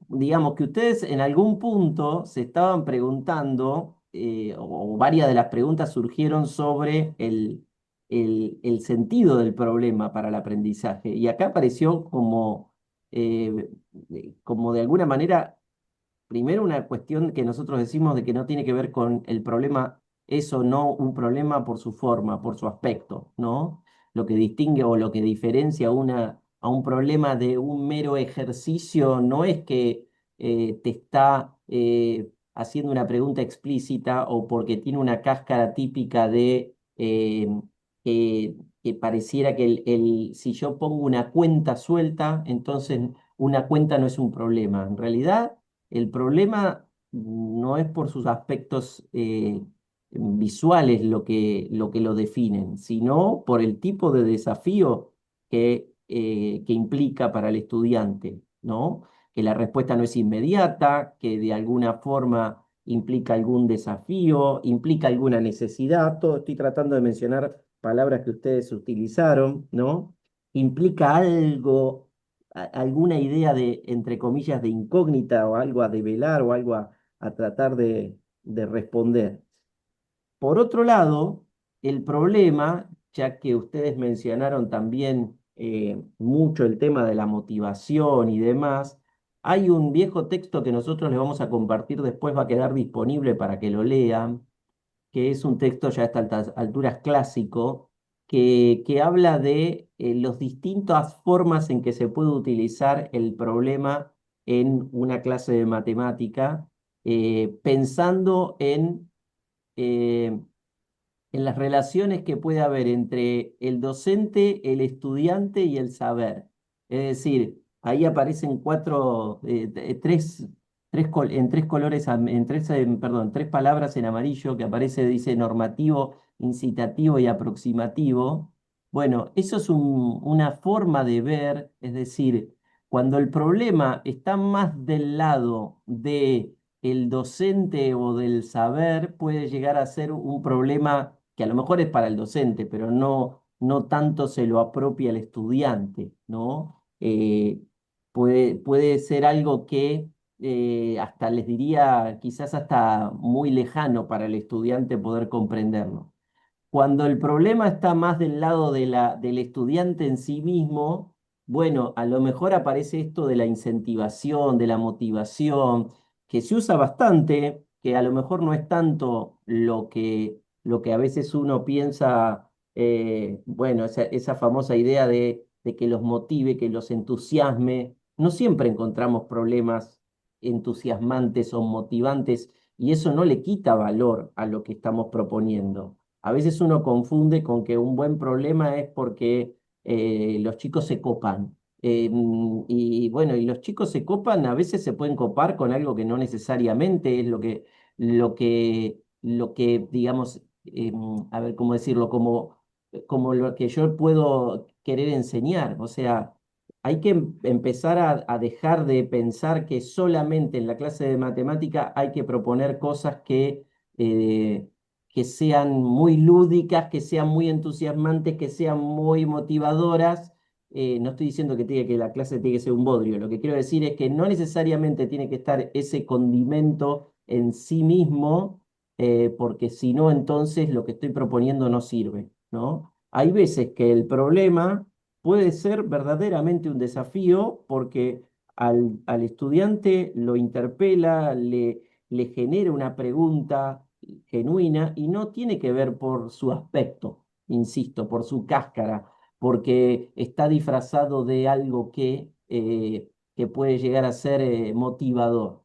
digamos que ustedes en algún punto se estaban preguntando, o varias de las preguntas surgieron sobre el sentido del problema para el aprendizaje. Y acá apareció como de alguna manera. Primero, una cuestión que nosotros decimos de que no tiene que ver con el problema, es o no un problema por su forma, por su aspecto, ¿no? Lo que distingue o lo que diferencia a un problema de un mero ejercicio no es que te está haciendo una pregunta explícita o porque tiene una cáscara típica de que pareciera que si yo pongo una cuenta suelta, entonces una cuenta no es un problema. En realidad el problema no es por sus aspectos visuales lo que lo definen, sino por el tipo de desafío que implica para el estudiante, ¿no? Que la respuesta no es inmediata, que de alguna forma implica algún desafío, implica alguna necesidad. Todo estoy tratando de mencionar palabras que ustedes utilizaron, ¿no? Implica algo, alguna idea de, entre comillas, de incógnita o algo a develar o algo a tratar de responder. Por otro lado, el problema, ya que ustedes mencionaron también mucho el tema de la motivación y demás, hay un viejo texto que nosotros les vamos a compartir después, va a quedar disponible para que lo lean, que es un texto ya a estas alturas clásico, que habla de las distintas formas en que se puede utilizar el problema en una clase de matemática, pensando eh, en las relaciones que puede haber entre el docente, el estudiante y el saber. Es decir, ahí aparecen en tres colores, perdón, tres palabras en amarillo que aparece, dice normativo, incitativo y aproximativo. Bueno, eso es una forma de ver, es decir, cuando el problema está más del lado de el docente o del saber, puede llegar a ser un problema que a lo mejor es para el docente, pero no tanto se lo apropia el estudiante, ¿no? Puede ser algo que hasta les diría, quizás hasta muy lejano para el estudiante poder comprenderlo. Cuando el problema está más del lado del estudiante en sí mismo, bueno, a lo mejor aparece esto de la incentivación, de la motivación, que se usa bastante, que a lo mejor no es tanto lo que a veces uno piensa, bueno, esa famosa idea de que los motive, que los entusiasme. No siempre encontramos problemas entusiasmantes o motivantes, y eso no le quita valor a lo que estamos proponiendo. A veces uno confunde con que un buen problema es porque los chicos se copan. Y bueno, y los chicos se copan, a veces se pueden copar con algo que no necesariamente es lo que digamos, a ver cómo decirlo, como lo que yo puedo querer enseñar. O sea, hay que empezar a dejar de pensar que solamente en la clase de matemática hay que proponer cosas eh, que sean muy lúdicas, que sean muy entusiasmantes, que sean muy motivadoras. No estoy diciendo que la clase tiene que ser un bodrio. Lo que quiero decir es que no necesariamente tiene que estar ese condimento en sí mismo, porque si no, entonces lo que estoy proponiendo no sirve, ¿no? Hay veces que el problema puede ser verdaderamente un desafío porque al estudiante lo interpela, le genera una pregunta genuina y no tiene que ver por su aspecto, insisto, por su cáscara, porque está disfrazado de algo que puede llegar a ser motivador.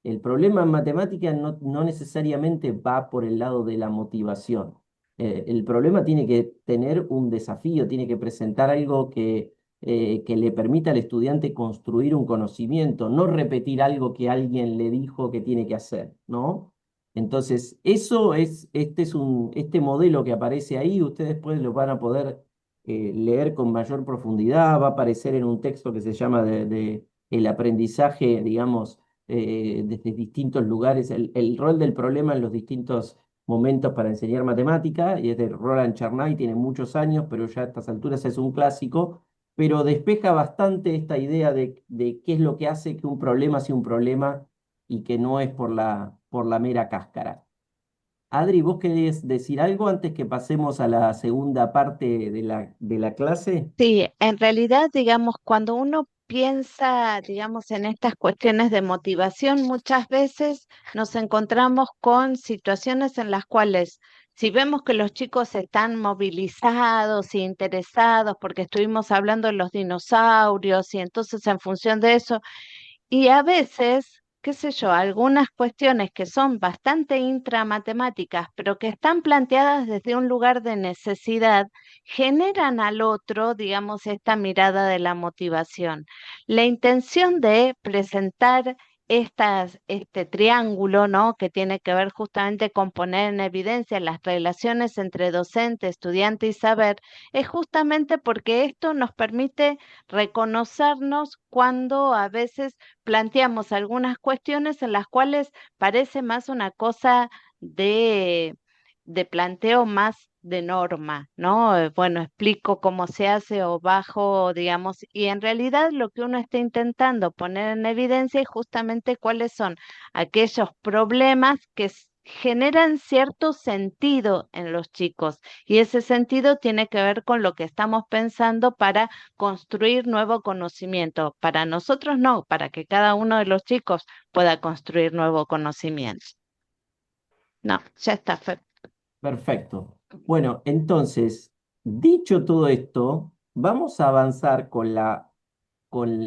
El problema en matemáticas no necesariamente va por el lado de la motivación. El problema tiene que tener un desafío, tiene que presentar algo que le permita al estudiante construir un conocimiento, no repetir algo que alguien le dijo que tiene que hacer, ¿no? Entonces, este modelo que aparece ahí, ustedes después lo van a poder leer con mayor profundidad, va a aparecer en un texto que se llama de el aprendizaje, digamos, desde distintos lugares, el rol del problema en los distintos momentos para enseñar matemática, y es de Roland Charnay, tiene muchos años, pero ya a estas alturas es un clásico, pero despeja bastante esta idea de qué es lo que hace que un problema sea un problema y que no es por la mera cáscara. Adri, ¿vos querés decir algo antes que pasemos a la segunda parte de la clase? Sí, en realidad, digamos, cuando uno piensa, digamos, en estas cuestiones de motivación, muchas veces nos encontramos con situaciones en las cuales, si vemos que los chicos están movilizados e interesados, porque estuvimos hablando de los dinosaurios, y entonces en función de eso, y a veces, qué sé yo, algunas cuestiones que son bastante intramatemáticas, pero que están planteadas desde un lugar de necesidad, generan al otro, digamos, esta mirada de la motivación. La intención de presentar este triángulo, ¿no? Que tiene que ver justamente con poner en evidencia las relaciones entre docente, estudiante y saber, es justamente porque esto nos permite reconocernos cuando a veces planteamos algunas cuestiones en las cuales parece más una cosa de, de planteo más de norma, ¿no? Bueno, explico cómo se hace o bajo, digamos, y en realidad lo que uno está intentando poner en evidencia es justamente cuáles son aquellos problemas que generan cierto sentido en los chicos y ese sentido tiene que ver con lo que estamos pensando para construir nuevo conocimiento. Para nosotros no, para que cada uno de los chicos pueda construir nuevo conocimiento. No, ya está, Fer. Perfecto. Bueno, entonces, dicho todo esto, vamos a avanzar con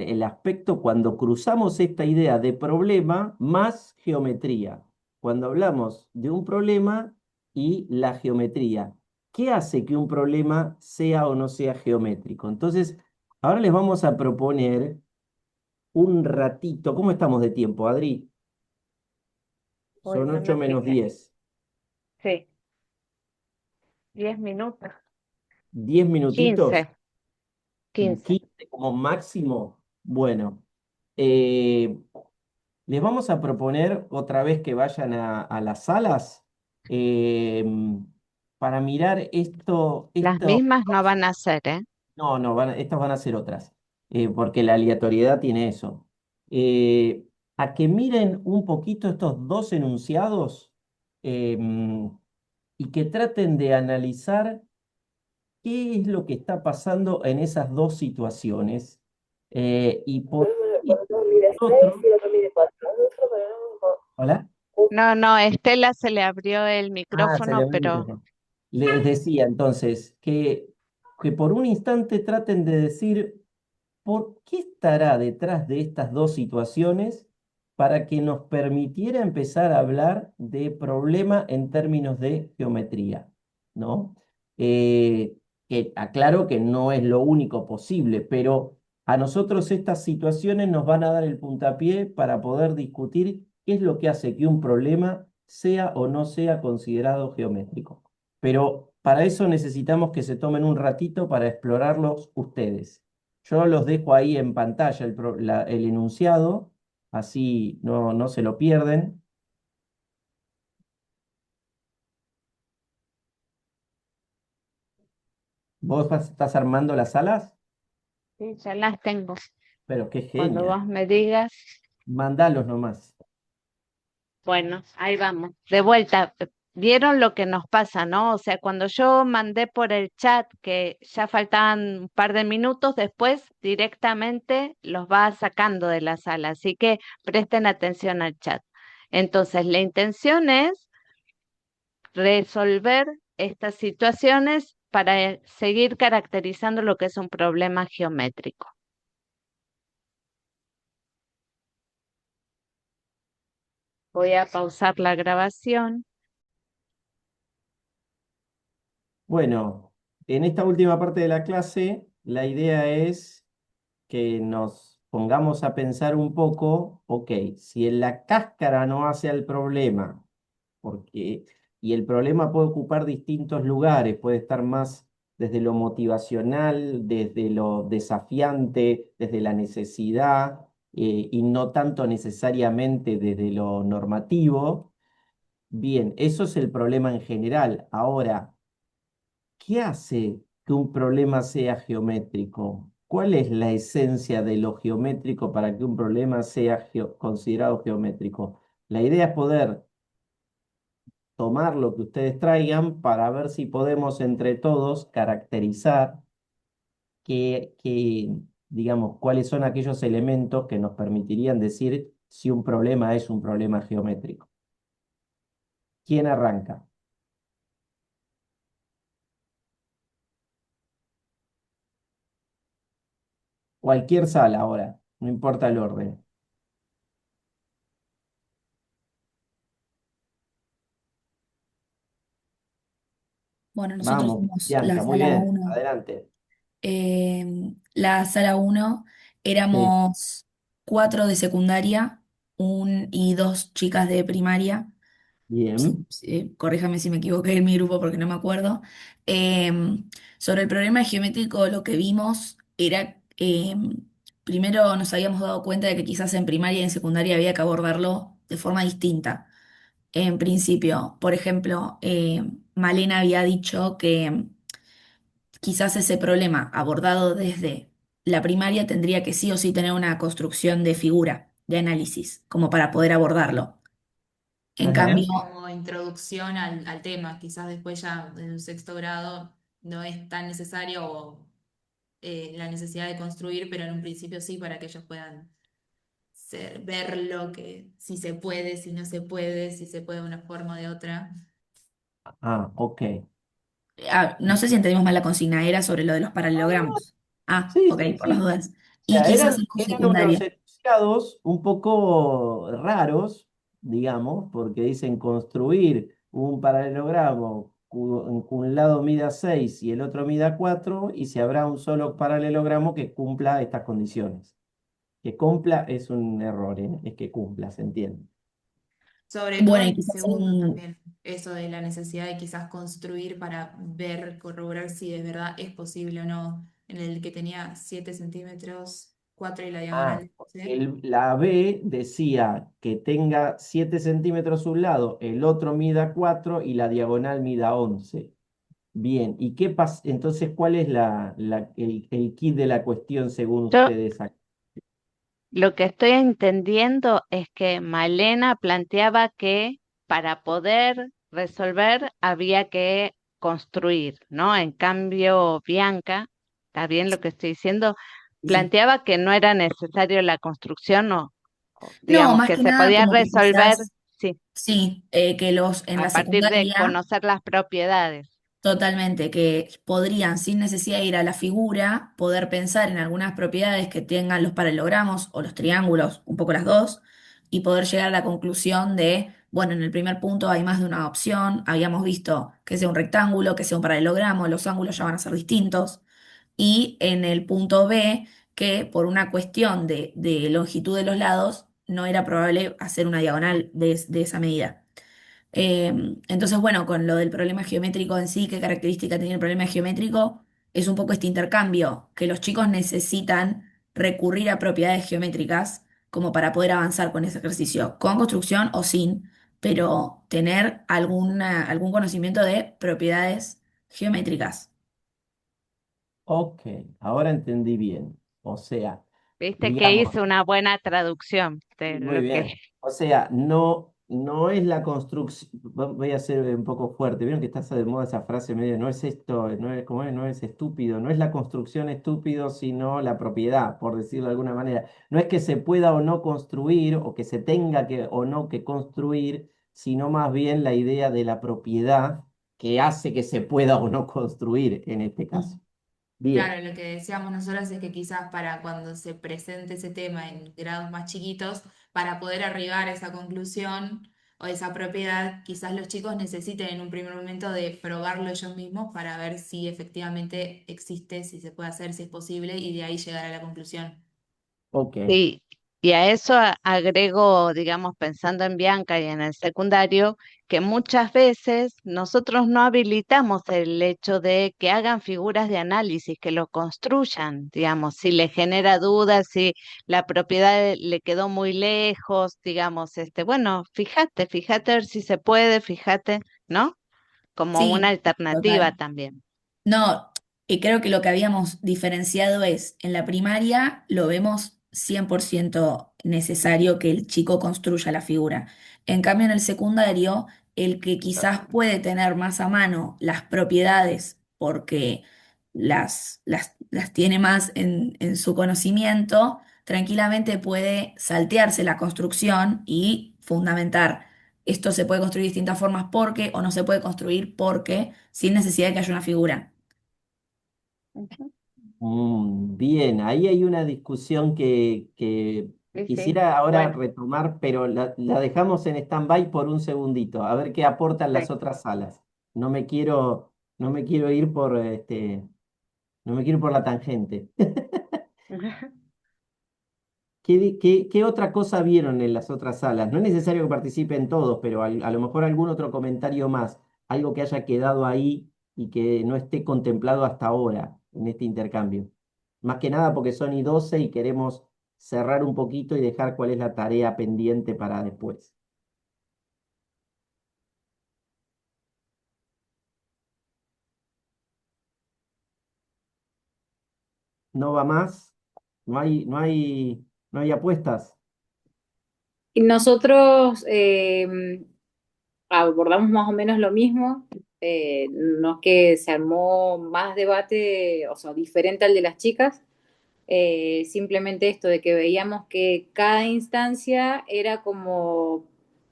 el aspecto cuando cruzamos esta idea de problema más geometría. Cuando hablamos de un problema y la geometría. ¿Qué hace que un problema sea o no sea geométrico? Entonces, ahora les vamos a proponer un ratito. ¿Cómo estamos de tiempo, Adri? Uy, Son no 8 me menos fijé. 10. Sí, 10 minutos. 10 minutitos. 15, 15. 15 como máximo. Bueno, eh, les vamos a proponer otra vez que vayan a las salas eh, para mirar Las esto. mismas no van a ser, ¿eh? No, no, estas van a ser otras, porque la aleatoriedad tiene eso. Eh, a que miren un poquito estos dos enunciados y que traten de analizar qué es lo que está pasando en esas dos situaciones y por qué nosotros... ¿Hola? No, no, Estela se le abrió el Ah, se le micrófono, abrió el pero micrófono. Les decía entonces que por un instante traten de decir por qué estará detrás de estas dos situaciones para que nos permitiera empezar a hablar de problema en términos de geometría, ¿no? Que aclaro que no es lo único posible, pero a nosotros estas situaciones nos van a dar el puntapié para poder discutir qué es lo que hace que un problema sea o no sea considerado geométrico. Pero para eso necesitamos que se tomen un ratito para explorarlos ustedes. Yo los dejo ahí en pantalla el enunciado, así no se lo pierden. ¿Vos estás armando las salas? Sí, ya las tengo. Pero qué Cuando genial. vos me digas, Mandalos nomás. bueno, ahí vamos. De vuelta, vieron lo que nos pasa, ¿no? O sea, cuando yo mandé por el chat que ya faltaban un par de minutos, después directamente los va sacando de la sala. Así que presten atención al chat. Entonces, la intención es resolver estas situaciones para seguir caracterizando lo que es un problema geométrico. Voy a pausar la grabación. Bueno, en esta última parte de la clase, la idea es que nos pongamos a pensar un poco, ok, si en la cáscara no hace al problema, porque, y el problema puede ocupar distintos lugares, puede estar más desde lo motivacional, desde lo desafiante, desde la necesidad, y no tanto necesariamente desde lo normativo. Bien, eso es el problema en general. Ahora, ¿qué hace que un problema sea geométrico? ¿Cuál es la esencia de lo geométrico para que un problema sea considerado geométrico? La idea es poder tomar lo que ustedes traigan para ver si podemos entre todos caracterizar digamos, cuáles son aquellos elementos que nos permitirían decir si un problema es un problema geométrico. ¿Quién arranca? Cualquier sala ahora, no importa el orden. Bueno, nosotros Vamos, somos Bianca, muy bien, adelante. La sala 1 Sí, éramos 4 de secundaria, y 2 chicas de primaria. Sí, bien. sí, corríjame si me equivoqué en mi grupo porque no me acuerdo. Sobre el problema geométrico, lo que vimos era, primero nos habíamos dado cuenta de que quizás en primaria y en secundaria había que abordarlo de forma distinta. En principio, por ejemplo, Malena había dicho que quizás ese problema abordado desde la primaria tendría que sí o sí tener una construcción de figura, de análisis, como para poder abordarlo. En Ajá. cambio, Como introducción al tema, quizás después ya en el sexto grado no es tan necesario la necesidad de construir, pero en un principio sí, para que ellos puedan ver lo que, si se puede, si no se puede, si se puede de una forma o de otra. Ah, ok. no sé si entendimos mal la consigna, era sobre lo de los paralelogramos. Ah, Sí, ok, sí, por las sí. dudas. O Y sea, quizás en eran unos secundaria. enunciados un poco raros, digamos, porque dicen construir un paralelogramo un lado mida 6 y el otro mida 4, y si habrá un solo paralelogramo que cumpla estas condiciones. Que cumpla es un error, ¿eh? Es que cumpla, se entiende. Sobre todo Bueno, y en el quizás segundo también, eso de la necesidad de quizás construir para ver, corroborar si de verdad es posible o no, en el que tenía 7 centímetros, 4 y la Ah, diagonal, ¿sí? la B decía que tenga 7 centímetros un lado, el otro mida 4 y la diagonal mida 11. Bien, ¿y qué pasa? Entonces, ¿cuál es el kit de la cuestión según Yo ustedes acá? lo que estoy entendiendo es que Malena planteaba que para poder resolver había que construir, ¿no? En cambio, Bianca, ¿está bien lo que estoy diciendo? sí, sí. Planteaba que no era necesario la construcción o No, digamos más que que se nada podía como que resolver, quizás, sí, sí, que los en a la partir de secundaria. conocer las propiedades. Totalmente, que podrían, sin necesidad de ir a la figura, poder pensar en algunas propiedades que tengan los paralelogramos o los triángulos, un poco las dos, y poder llegar a la conclusión de, bueno, en el primer punto hay más de una opción, habíamos visto que sea un rectángulo, que sea un paralelogramo, los ángulos ya van a ser distintos, y en el punto B, que por una cuestión de longitud de los lados, no era probable hacer una diagonal de esa medida. Entonces, bueno, con lo del problema geométrico en sí, qué característica tiene el problema geométrico, es un poco este intercambio, que los chicos necesitan recurrir a propiedades geométricas como para poder avanzar con ese ejercicio, con construcción o sin, pero tener algún conocimiento de propiedades geométricas. Ok, ahora entendí bien. O sea, Viste que digamos, hice una buena traducción de muy lo que... bien. O sea, no es la construcción. Voy a ser un poco fuerte. Vieron que está de moda esa frase medio, no es esto, no es, ¿cómo es? No es estúpido. No es la construcción estúpido, sino la propiedad, por decirlo de alguna manera. No es que se pueda o no construir, o que se tenga que o no que construir, sino más bien la idea de la propiedad que hace que se pueda o no construir en este caso. Bien. Claro, lo que decíamos nosotros es que quizás para cuando se presente ese tema en grados más chiquitos, para poder arribar a esa conclusión o esa propiedad, quizás los chicos necesiten en un primer momento de probarlo ellos mismos para ver si efectivamente existe, si se puede hacer, si es posible y de ahí llegar a la conclusión. Ok. Sí, y a eso agrego, digamos, pensando en Bianca y en el secundario, que muchas veces nosotros no habilitamos el hecho de que hagan figuras de análisis, que lo construyan, digamos, si le genera dudas, si la propiedad le quedó muy lejos, digamos, bueno, fíjate a ver si se puede, fíjate, ¿no? Como una Sí, alternativa total. también. No, y creo que lo que habíamos diferenciado es, en la primaria lo vemos 100% necesario que el chico construya la figura. En cambio, en el secundario, el que quizás puede tener más a mano las propiedades porque las tiene más en su conocimiento, tranquilamente puede saltearse la construcción y fundamentar. Esto se puede construir de distintas formas porque, o no se puede construir porque, sin necesidad de que haya una figura. Ujú. Bien, ahí hay una discusión que Sí, sí. quisiera ahora Bueno, retomar, pero la dejamos en stand-by por un segundito, a ver qué aportan las sí. otras salas. No me quiero ir por no me quiero ir por la tangente. ¿Qué otra cosa vieron en las otras salas? No es necesario que participen todos, pero a lo mejor algún otro comentario más, algo que haya quedado ahí y que no esté contemplado hasta ahora en este intercambio. Más que nada porque son y 12 y queremos cerrar un poquito y dejar cuál es la tarea pendiente para después. ¿No va más? ¿No hay apuestas? Y nosotros abordamos más o menos lo mismo, no es que se armó más debate, o sea, diferente al de las chicas, simplemente esto de que veíamos que cada instancia era como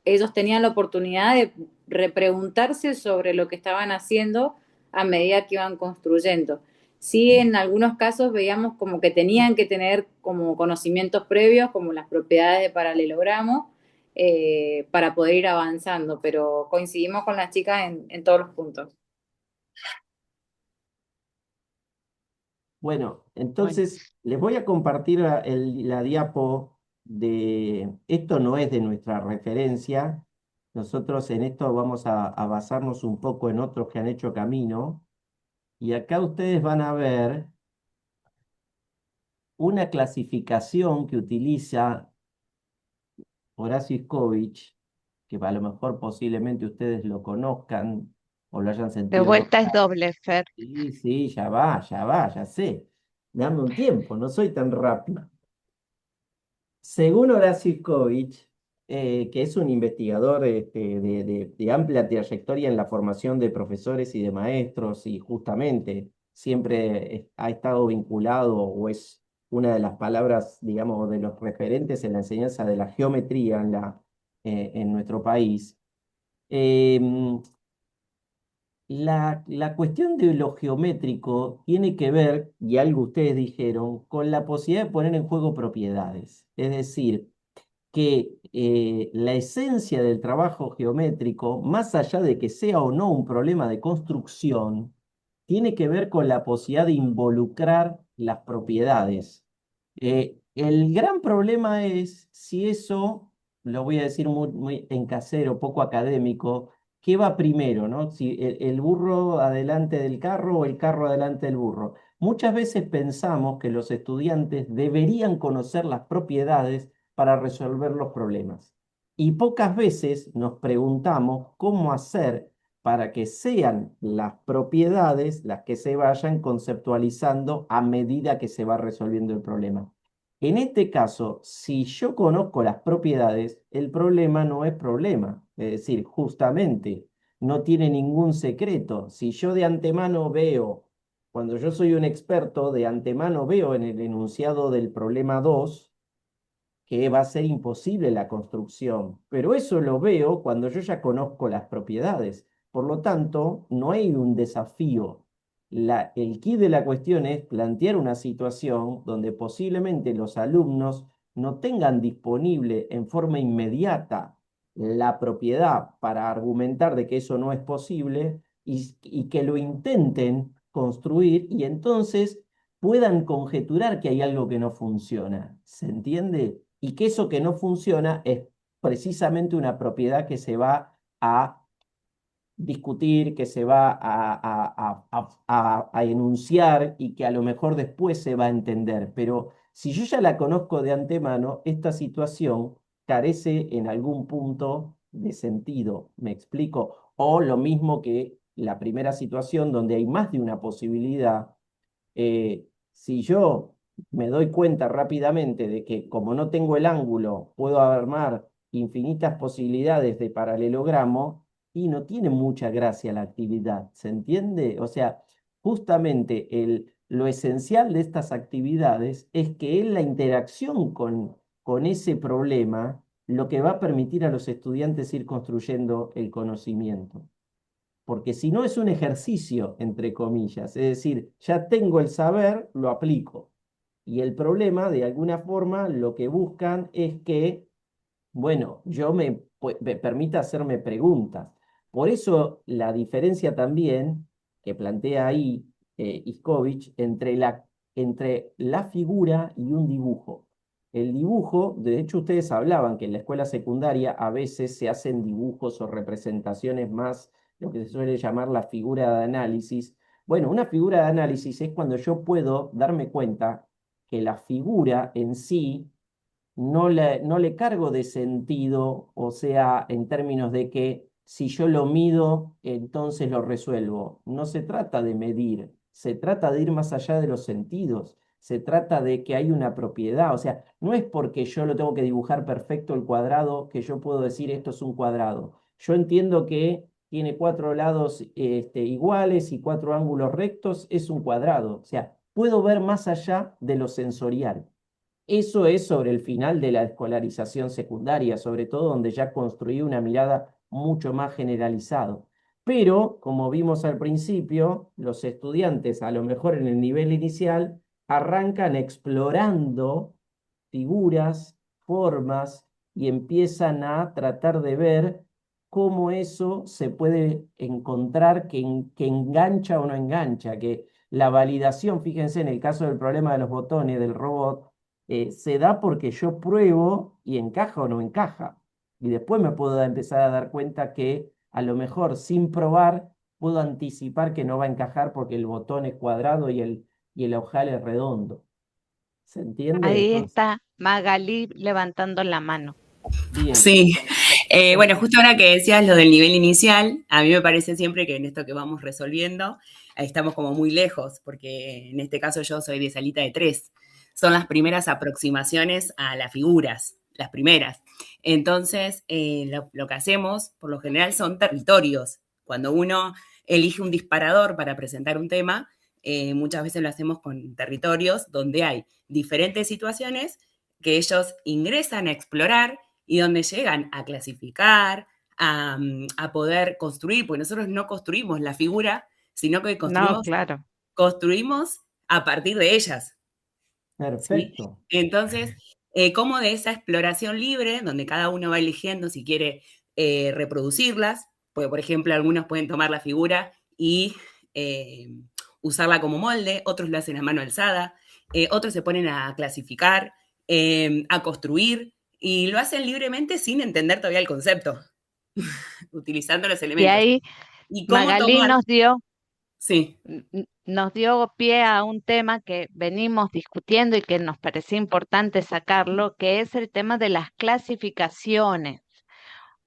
ellos tenían la oportunidad de repreguntarse sobre lo que estaban haciendo a medida que iban construyendo. Sí, en algunos casos veíamos como que tenían que tener como conocimientos previos, como las propiedades de paralelogramo, para poder ir avanzando, pero coincidimos con las chicas en todos los puntos. Bueno, Bueno, entonces les voy a compartir la diapo de, esto no es de nuestra referencia, nosotros en esto vamos a basarnos un poco en otros que han hecho camino, y acá ustedes van a ver una clasificación que utiliza Horacio Iscovich, que a lo mejor posiblemente ustedes lo conozcan o lo hayan de sentido vuelta es nombrar. doble, Fer. Sí, sí, ya sé. Dame un tiempo, no soy tan rápido. Según Horacio Iscovich, que es un investigador de amplia trayectoria en la formación de profesores y de maestros, y justamente siempre ha estado vinculado o es una de las palabras, digamos, de los referentes en la enseñanza de la geometría en nuestro país. Em, la cuestión de lo geométrico tiene que ver, y algo ustedes dijeron, con la posibilidad de poner en juego propiedades. Es decir, que la esencia del trabajo geométrico, más allá de que sea o no un problema de construcción, tiene que ver con la posibilidad de involucrar las propiedades. El gran problema es si eso, lo voy a decir muy en casero, poco académico, ¿qué va primero, no? Si el burro adelante del carro o el carro adelante del burro. Muchas veces pensamos que los estudiantes deberían conocer las propiedades para resolver los problemas. Y pocas veces nos preguntamos cómo hacer para que sean las propiedades las que se vayan conceptualizando a medida que se va resolviendo el problema. En este caso, si yo conozco las propiedades, el problema no es problema. Es decir, justamente, no tiene ningún secreto. Si yo de antemano veo, cuando yo soy un experto, de antemano veo en el enunciado del problema 2 que va a ser imposible la construcción, pero eso lo veo cuando yo ya conozco las propiedades. Por lo tanto, no hay un desafío. El quid de la cuestión es plantear una situación donde posiblemente los alumnos no tengan disponible en forma inmediata la propiedad para argumentar de que eso no es posible y que lo intenten construir y entonces puedan conjeturar que hay algo que no funciona. ¿Se entiende? Y que eso que no funciona es precisamente una propiedad que se va a discutir, que se va a enunciar y que a lo mejor después se va a entender. Pero si yo ya la conozco de antemano, esta situación carece en algún punto de sentido, ¿me explico? O lo mismo que la primera situación donde hay más de una posibilidad. Si yo me doy cuenta rápidamente de que como no tengo el ángulo, puedo armar infinitas posibilidades de paralelogramo y no tiene mucha gracia la actividad, ¿se entiende? O sea, justamente lo esencial de estas actividades es que es la interacción con ese problema lo que va a permitir a los estudiantes ir construyendo el conocimiento. Porque si no es un ejercicio, entre comillas, es decir, ya tengo el saber, lo aplico. Y el problema, de alguna forma, lo que buscan es que, bueno, me permita hacerme preguntas. Por eso la diferencia también que plantea ahí Iskovich entre la figura y un dibujo. El dibujo, de hecho ustedes hablaban que en la escuela secundaria a veces se hacen dibujos o representaciones más, lo que se suele llamar la figura de análisis. Bueno, una figura de análisis es cuando yo puedo darme cuenta que la figura en sí no le cargo de sentido, o sea, en términos de que si yo lo mido, entonces lo resuelvo. No se trata de medir, se trata de ir más allá de los sentidos, se trata de que hay una propiedad, o sea, no es porque yo lo tengo que dibujar perfecto el cuadrado que yo puedo decir esto es un cuadrado. Yo entiendo que tiene 4 lados iguales y 4 ángulos rectos, es un cuadrado. O sea, puedo ver más allá de lo sensorial. Eso es sobre el final de la escolarización secundaria, sobre todo donde ya construí una mirada mucho más generalizada. Pero, como vimos al principio, los estudiantes, a lo mejor en el nivel inicial, arrancan explorando figuras, formas, y empiezan a tratar de ver cómo eso se puede encontrar que engancha o no engancha, que la validación, fíjense en el caso del problema de los botones del robot, se da porque yo pruebo y encaja o no encaja. Y después me puedo empezar a dar cuenta que a lo mejor sin probar puedo anticipar que no va a encajar porque el botón es cuadrado y el ojal es redondo. ¿Se entiende? Ahí Entonces, está Magalí levantando la mano. bien. Sí, bueno, justo ahora que decías lo del nivel inicial, a mí me parece siempre que en esto que vamos resolviendo, ahí estamos como muy lejos, porque en este caso yo soy de salita de 3. Son las primeras aproximaciones a las figuras, las primeras. Entonces, lo que hacemos, por lo general, son territorios. Cuando uno elige un disparador para presentar un tema, muchas veces lo hacemos con territorios donde hay diferentes situaciones que ellos ingresan a explorar y donde llegan a clasificar, a poder construir, porque nosotros no construimos la figura, sino que No, claro. construimos a partir de ellas. ¿Sí? Perfecto. Entonces, cómo de esa exploración libre, donde cada uno va eligiendo si quiere reproducirlas, porque por ejemplo algunos pueden tomar la figura y usarla como molde, otros lo hacen a mano alzada, otros se ponen a clasificar, a construir, y lo hacen libremente sin entender todavía el concepto, utilizando los Y elementos. ahí Y cómo Magalí tomar, sí, nos dio pie a un tema que venimos discutiendo y que nos parecía importante sacarlo, que es el tema de las clasificaciones.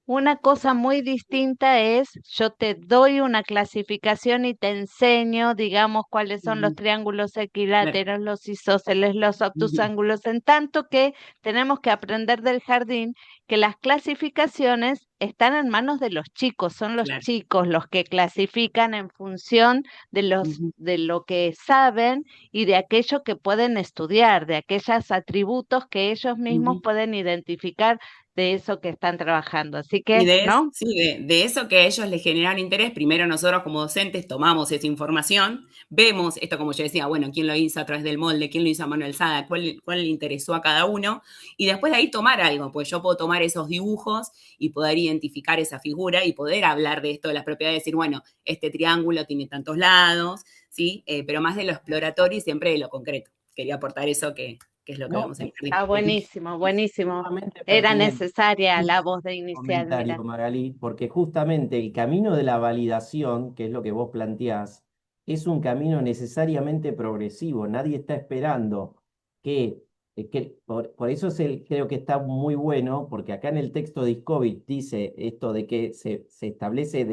Una cosa muy distinta es, yo te doy una clasificación y te enseño, digamos, cuáles son los ujú, triángulos claro, equiláteros, los isósceles, los obtus ujú, ángulos, en tanto que tenemos que aprender del jardín que las clasificaciones están en manos de los chicos, son los claro, chicos los que clasifican en función ujú, de lo que saben y de aquello que pueden estudiar, de aquellos atributos que ellos mismos ujú. pueden identificar de eso que están trabajando. Así Y que, ¿no? sí, de eso que a ellos les generaron interés, primero nosotros como docentes tomamos esa información, vemos esto como yo decía, bueno, quién lo hizo a través del molde, quién lo hizo a mano alzada, cuál le interesó a cada uno, y después de ahí tomar algo, pues yo puedo tomar esos dibujos y poder identificar esa figura y poder hablar de esto, de las propiedades, decir, bueno, este triángulo tiene tantos lados, ¿sí? Pero más de lo exploratorio y siempre de lo concreto. Quería aportar eso que es lo que No, vemos en el jardín. Está buenísimo, es buenísimo. sumamente Era pertinente necesaria la ese voz de inicial, comentario, mira. Magalí, porque justamente el camino de la validación, que es lo que vos planteás, es un camino necesariamente progresivo. Nadie está esperando por eso creo que está muy bueno, porque acá en el texto de Iscovich dice esto de que se establece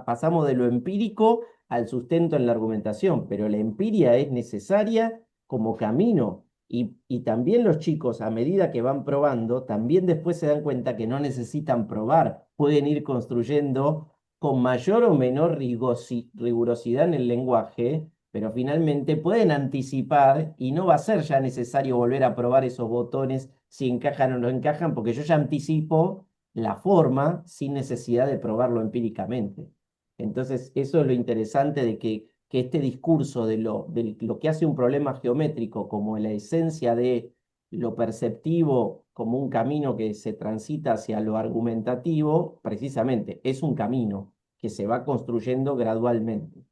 pasamos de lo empírico al sustento en la argumentación, pero la empiria es necesaria como camino. Y también los chicos, a medida que van probando, también después se dan cuenta que no necesitan probar, pueden ir construyendo con mayor o menor rigurosidad en el lenguaje, pero finalmente pueden anticipar y no va a ser ya necesario volver a probar esos botones si encajan o no encajan, porque yo ya anticipo la forma sin necesidad de probarlo empíricamente. Entonces, eso es lo interesante de que este discurso de lo que hace un problema geométrico como la esencia de lo perceptivo como un camino que se transita hacia lo argumentativo, precisamente es un camino que se va construyendo gradualmente.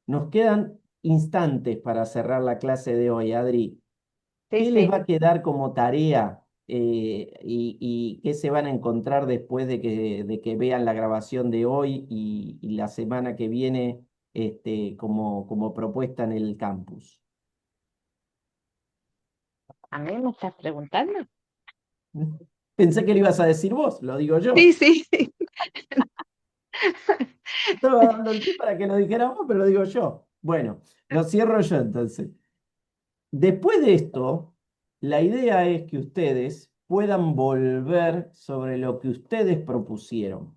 Nos quedan instantes para cerrar la clase de hoy, Adri. Sí, ¿Qué les va sí. a quedar como tarea y qué se van a encontrar después de que vean la grabación de hoy y la semana que viene como propuesta en el campus? ¿A mí me estás preguntando? Pensé que lo ibas a decir vos, lo digo Sí, yo. sí, sí. Estaba dando el pie para que lo dijera vos, pero lo digo yo. Bueno, lo cierro yo entonces. Después de esto, la idea es que ustedes puedan volver sobre lo que ustedes propusieron.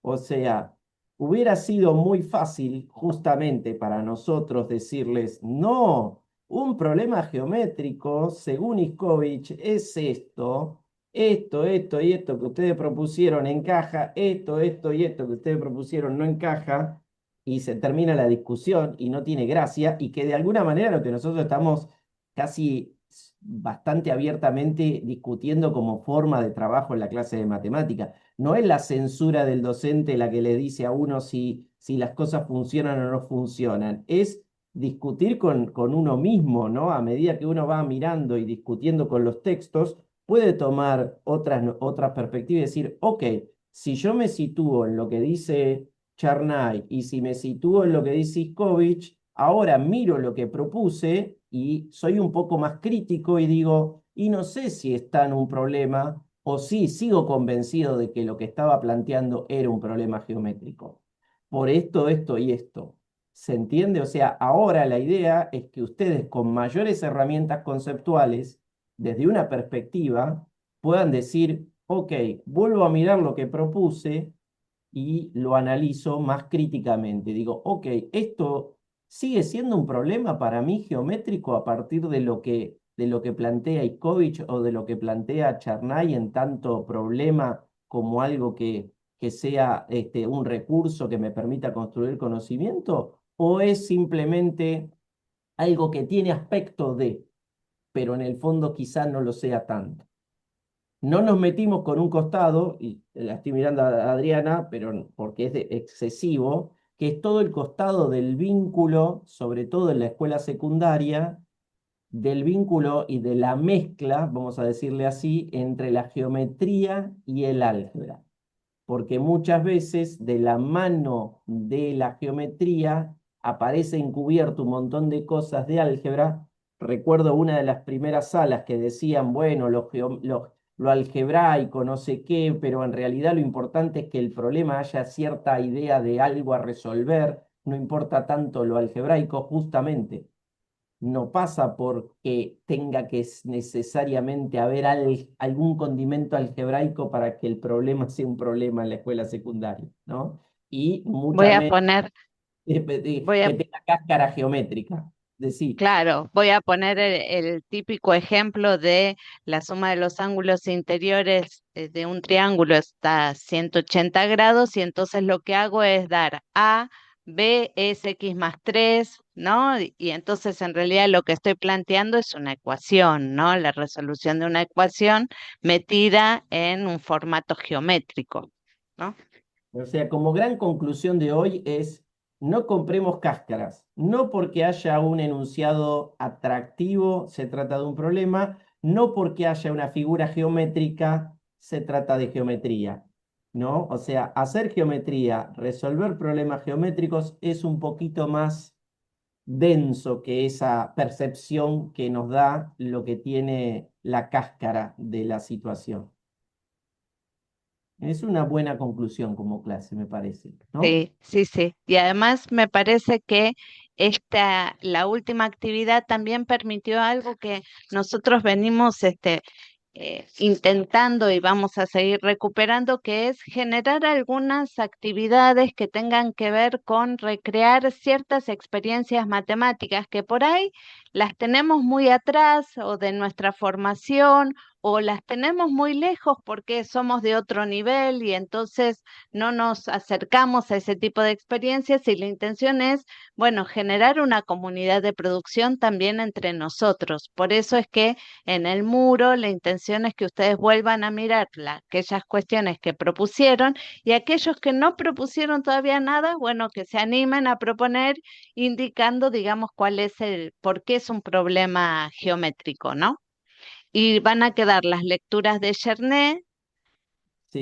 O sea, hubiera sido muy fácil justamente para nosotros decirles, no, un problema geométrico, según Iscovich, es esto y esto que ustedes propusieron encaja, esto y esto que ustedes propusieron no encaja, y se termina la discusión y no tiene gracia, y que de alguna manera lo que nosotros estamos casi bastante abiertamente discutiendo como forma de trabajo en la clase de matemática. No es la censura del docente la que le dice a uno si las cosas funcionan o no funcionan, es discutir con uno mismo, ¿no? A medida que uno va mirando y discutiendo con los textos, puede tomar otras perspectivas y decir, ok, si yo me sitúo en lo que dice Charnay y si me sitúo en lo que dice Iscovich, ahora miro lo que propuse y soy un poco más crítico y digo, y no sé si está en un problema o sí, sigo convencido de que lo que estaba planteando era un problema geométrico. Por esto y esto. ¿Se entiende? O sea, ahora la idea es que ustedes con mayores herramientas conceptuales, desde una perspectiva, puedan decir, ok, vuelvo a mirar lo que propuse y lo analizo más críticamente. Digo, ok, esto sigue siendo un problema para mí geométrico a partir de lo que plantea Iscovich o de lo que plantea Charnay en tanto problema como algo que sea un recurso que me permita construir conocimiento, o es simplemente algo que tiene aspecto de. pero en el fondo quizá no lo sea tanto. No nos metimos con un costado, y la estoy mirando a Adriana, pero porque es excesivo, que es todo el costado del vínculo, sobre todo en la escuela secundaria, del vínculo y de la mezcla, vamos a decirle así, entre la geometría y el álgebra. Porque muchas veces de la mano de la geometría aparece encubierto un montón de cosas de álgebra. Recuerdo una de las primeras salas que decían, bueno, lo algebraico, no sé qué, pero en realidad lo importante es que el problema haya cierta idea de algo a resolver, no importa tanto lo algebraico, justamente no pasa porque tenga que necesariamente haber algún condimento algebraico para que el problema sea un problema en la escuela secundaria, ¿no? Y Voy mucha a menos poner, voy que a tenga cáscara geométrica. Decir, Claro, voy a poner el típico ejemplo de la suma de los ángulos interiores de un triángulo está a 180 grados y entonces lo que hago es dar A, B es X más 3, ¿no? Y entonces en realidad lo que estoy planteando es una ecuación, ¿no? La resolución de una ecuación metida en un formato geométrico, ¿no? o sea, como gran conclusión de hoy es, no compremos cáscaras, no porque haya un enunciado atractivo se trata de un problema, no porque haya una figura geométrica se trata de geometría, ¿no? O sea, hacer geometría, resolver problemas geométricos es un poquito más denso que esa percepción que nos da lo que tiene la cáscara de la situación. Es una buena conclusión como clase, me parece, ¿no? Sí, sí, sí. Y además me parece que la última actividad también permitió algo que nosotros venimos intentando y vamos a seguir recuperando, que es generar algunas actividades que tengan que ver con recrear ciertas experiencias matemáticas que por ahí las tenemos muy atrás o de nuestra formación o las tenemos muy lejos porque somos de otro nivel y entonces no nos acercamos a ese tipo de experiencias y la intención es, bueno, generar una comunidad de producción también entre nosotros. Por eso es que en el muro la intención es que ustedes vuelvan a mirar aquellas cuestiones que propusieron y aquellos que no propusieron todavía nada, bueno, que se animen a proponer indicando, digamos, cuál es por qué es un problema geométrico, ¿no? Y van a quedar las lecturas de Cherné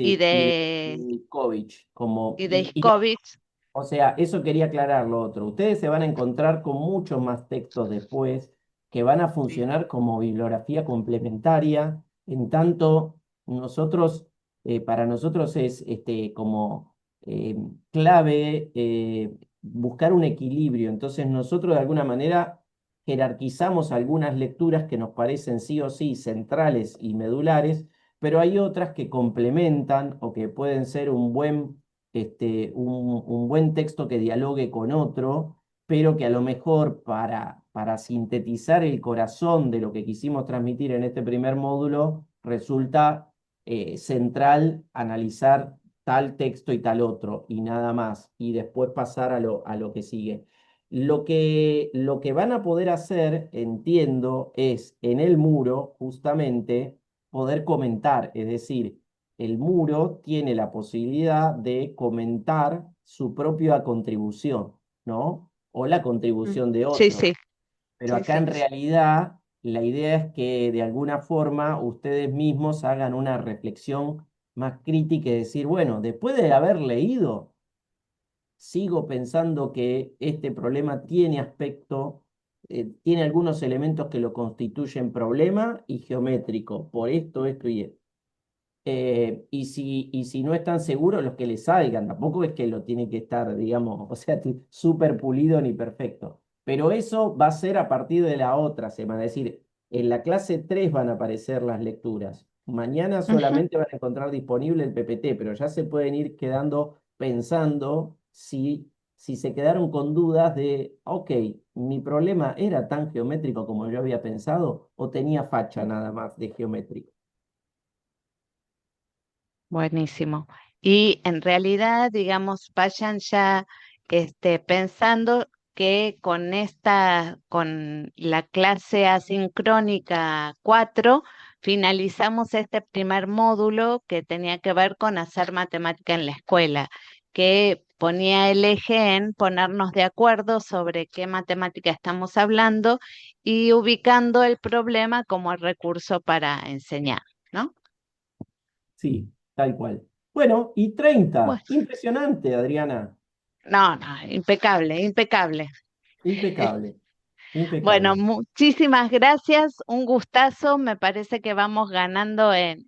y Sí, y de de, Kovic, como, y de Iskovich. o sea, eso quería aclarar lo otro. Ustedes se van a encontrar con muchos más textos después que van a funcionar como bibliografía complementaria, en tanto nosotros, para nosotros es como eh, clave buscar un equilibrio. Entonces nosotros de alguna manera jerarquizamos algunas lecturas que nos parecen sí o sí centrales y medulares, pero hay otras que complementan o que pueden ser un buen texto que dialogue con otro, pero que a lo mejor para sintetizar el corazón de lo que quisimos transmitir en este primer módulo, resulta central analizar tal texto y tal otro, y nada más, y después pasar a lo que sigue. Lo que van a poder hacer, entiendo, es en el muro, justamente, poder comentar, es decir, el muro tiene la posibilidad de comentar su propia contribución, ¿no? O la contribución de Sí, otro. sí, Pero sí, acá sí. en realidad la idea es que de alguna forma ustedes mismos hagan una reflexión más crítica y decir, bueno, después de haber leído, sigo pensando que este problema tiene tiene algunos elementos que lo constituyen problema y geométrico, por esto y esto. Y si no están seguros, los que les salgan, tampoco es que lo tiene que estar, digamos, o sea, súper pulido ni perfecto. Pero eso va a ser a partir de la otra semana, es decir, en la clase 3 van a aparecer las lecturas. Mañana Ujú. solamente van a encontrar disponible el PPT, pero ya se pueden ir quedando pensando si se quedaron con dudas de, ok, mi problema era tan geométrico como yo había pensado o tenía facha nada más de geométrico. Buenísimo. Y en realidad, digamos, vayan ya pensando que con la clase asincrónica 4, finalizamos este primer módulo que tenía que ver con hacer matemática en la escuela, que ponía el eje en ponernos de acuerdo sobre qué matemática estamos hablando y ubicando el problema como recurso para enseñar, ¿no? Sí, tal cual. Bueno, y 30. Bueno, Impresionante, Adriana. no, impecable, impecable. Impecable, Bueno, impecable. muchísimas gracias, un gustazo, me parece que vamos ganando en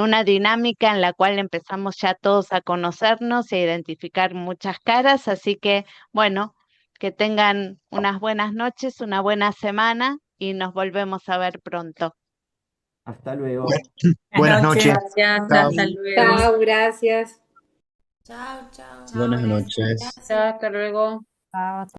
una dinámica en la cual empezamos ya todos a conocernos e identificar muchas caras, así que bueno, que tengan unas buenas noches, una buena semana y nos volvemos a ver pronto. Hasta luego. Buenas noches. Gracias, Chao. hasta luego. Chao, gracias. Chao, chao. Buenas Chao, noches. gracias. Chao, hasta luego. Chao.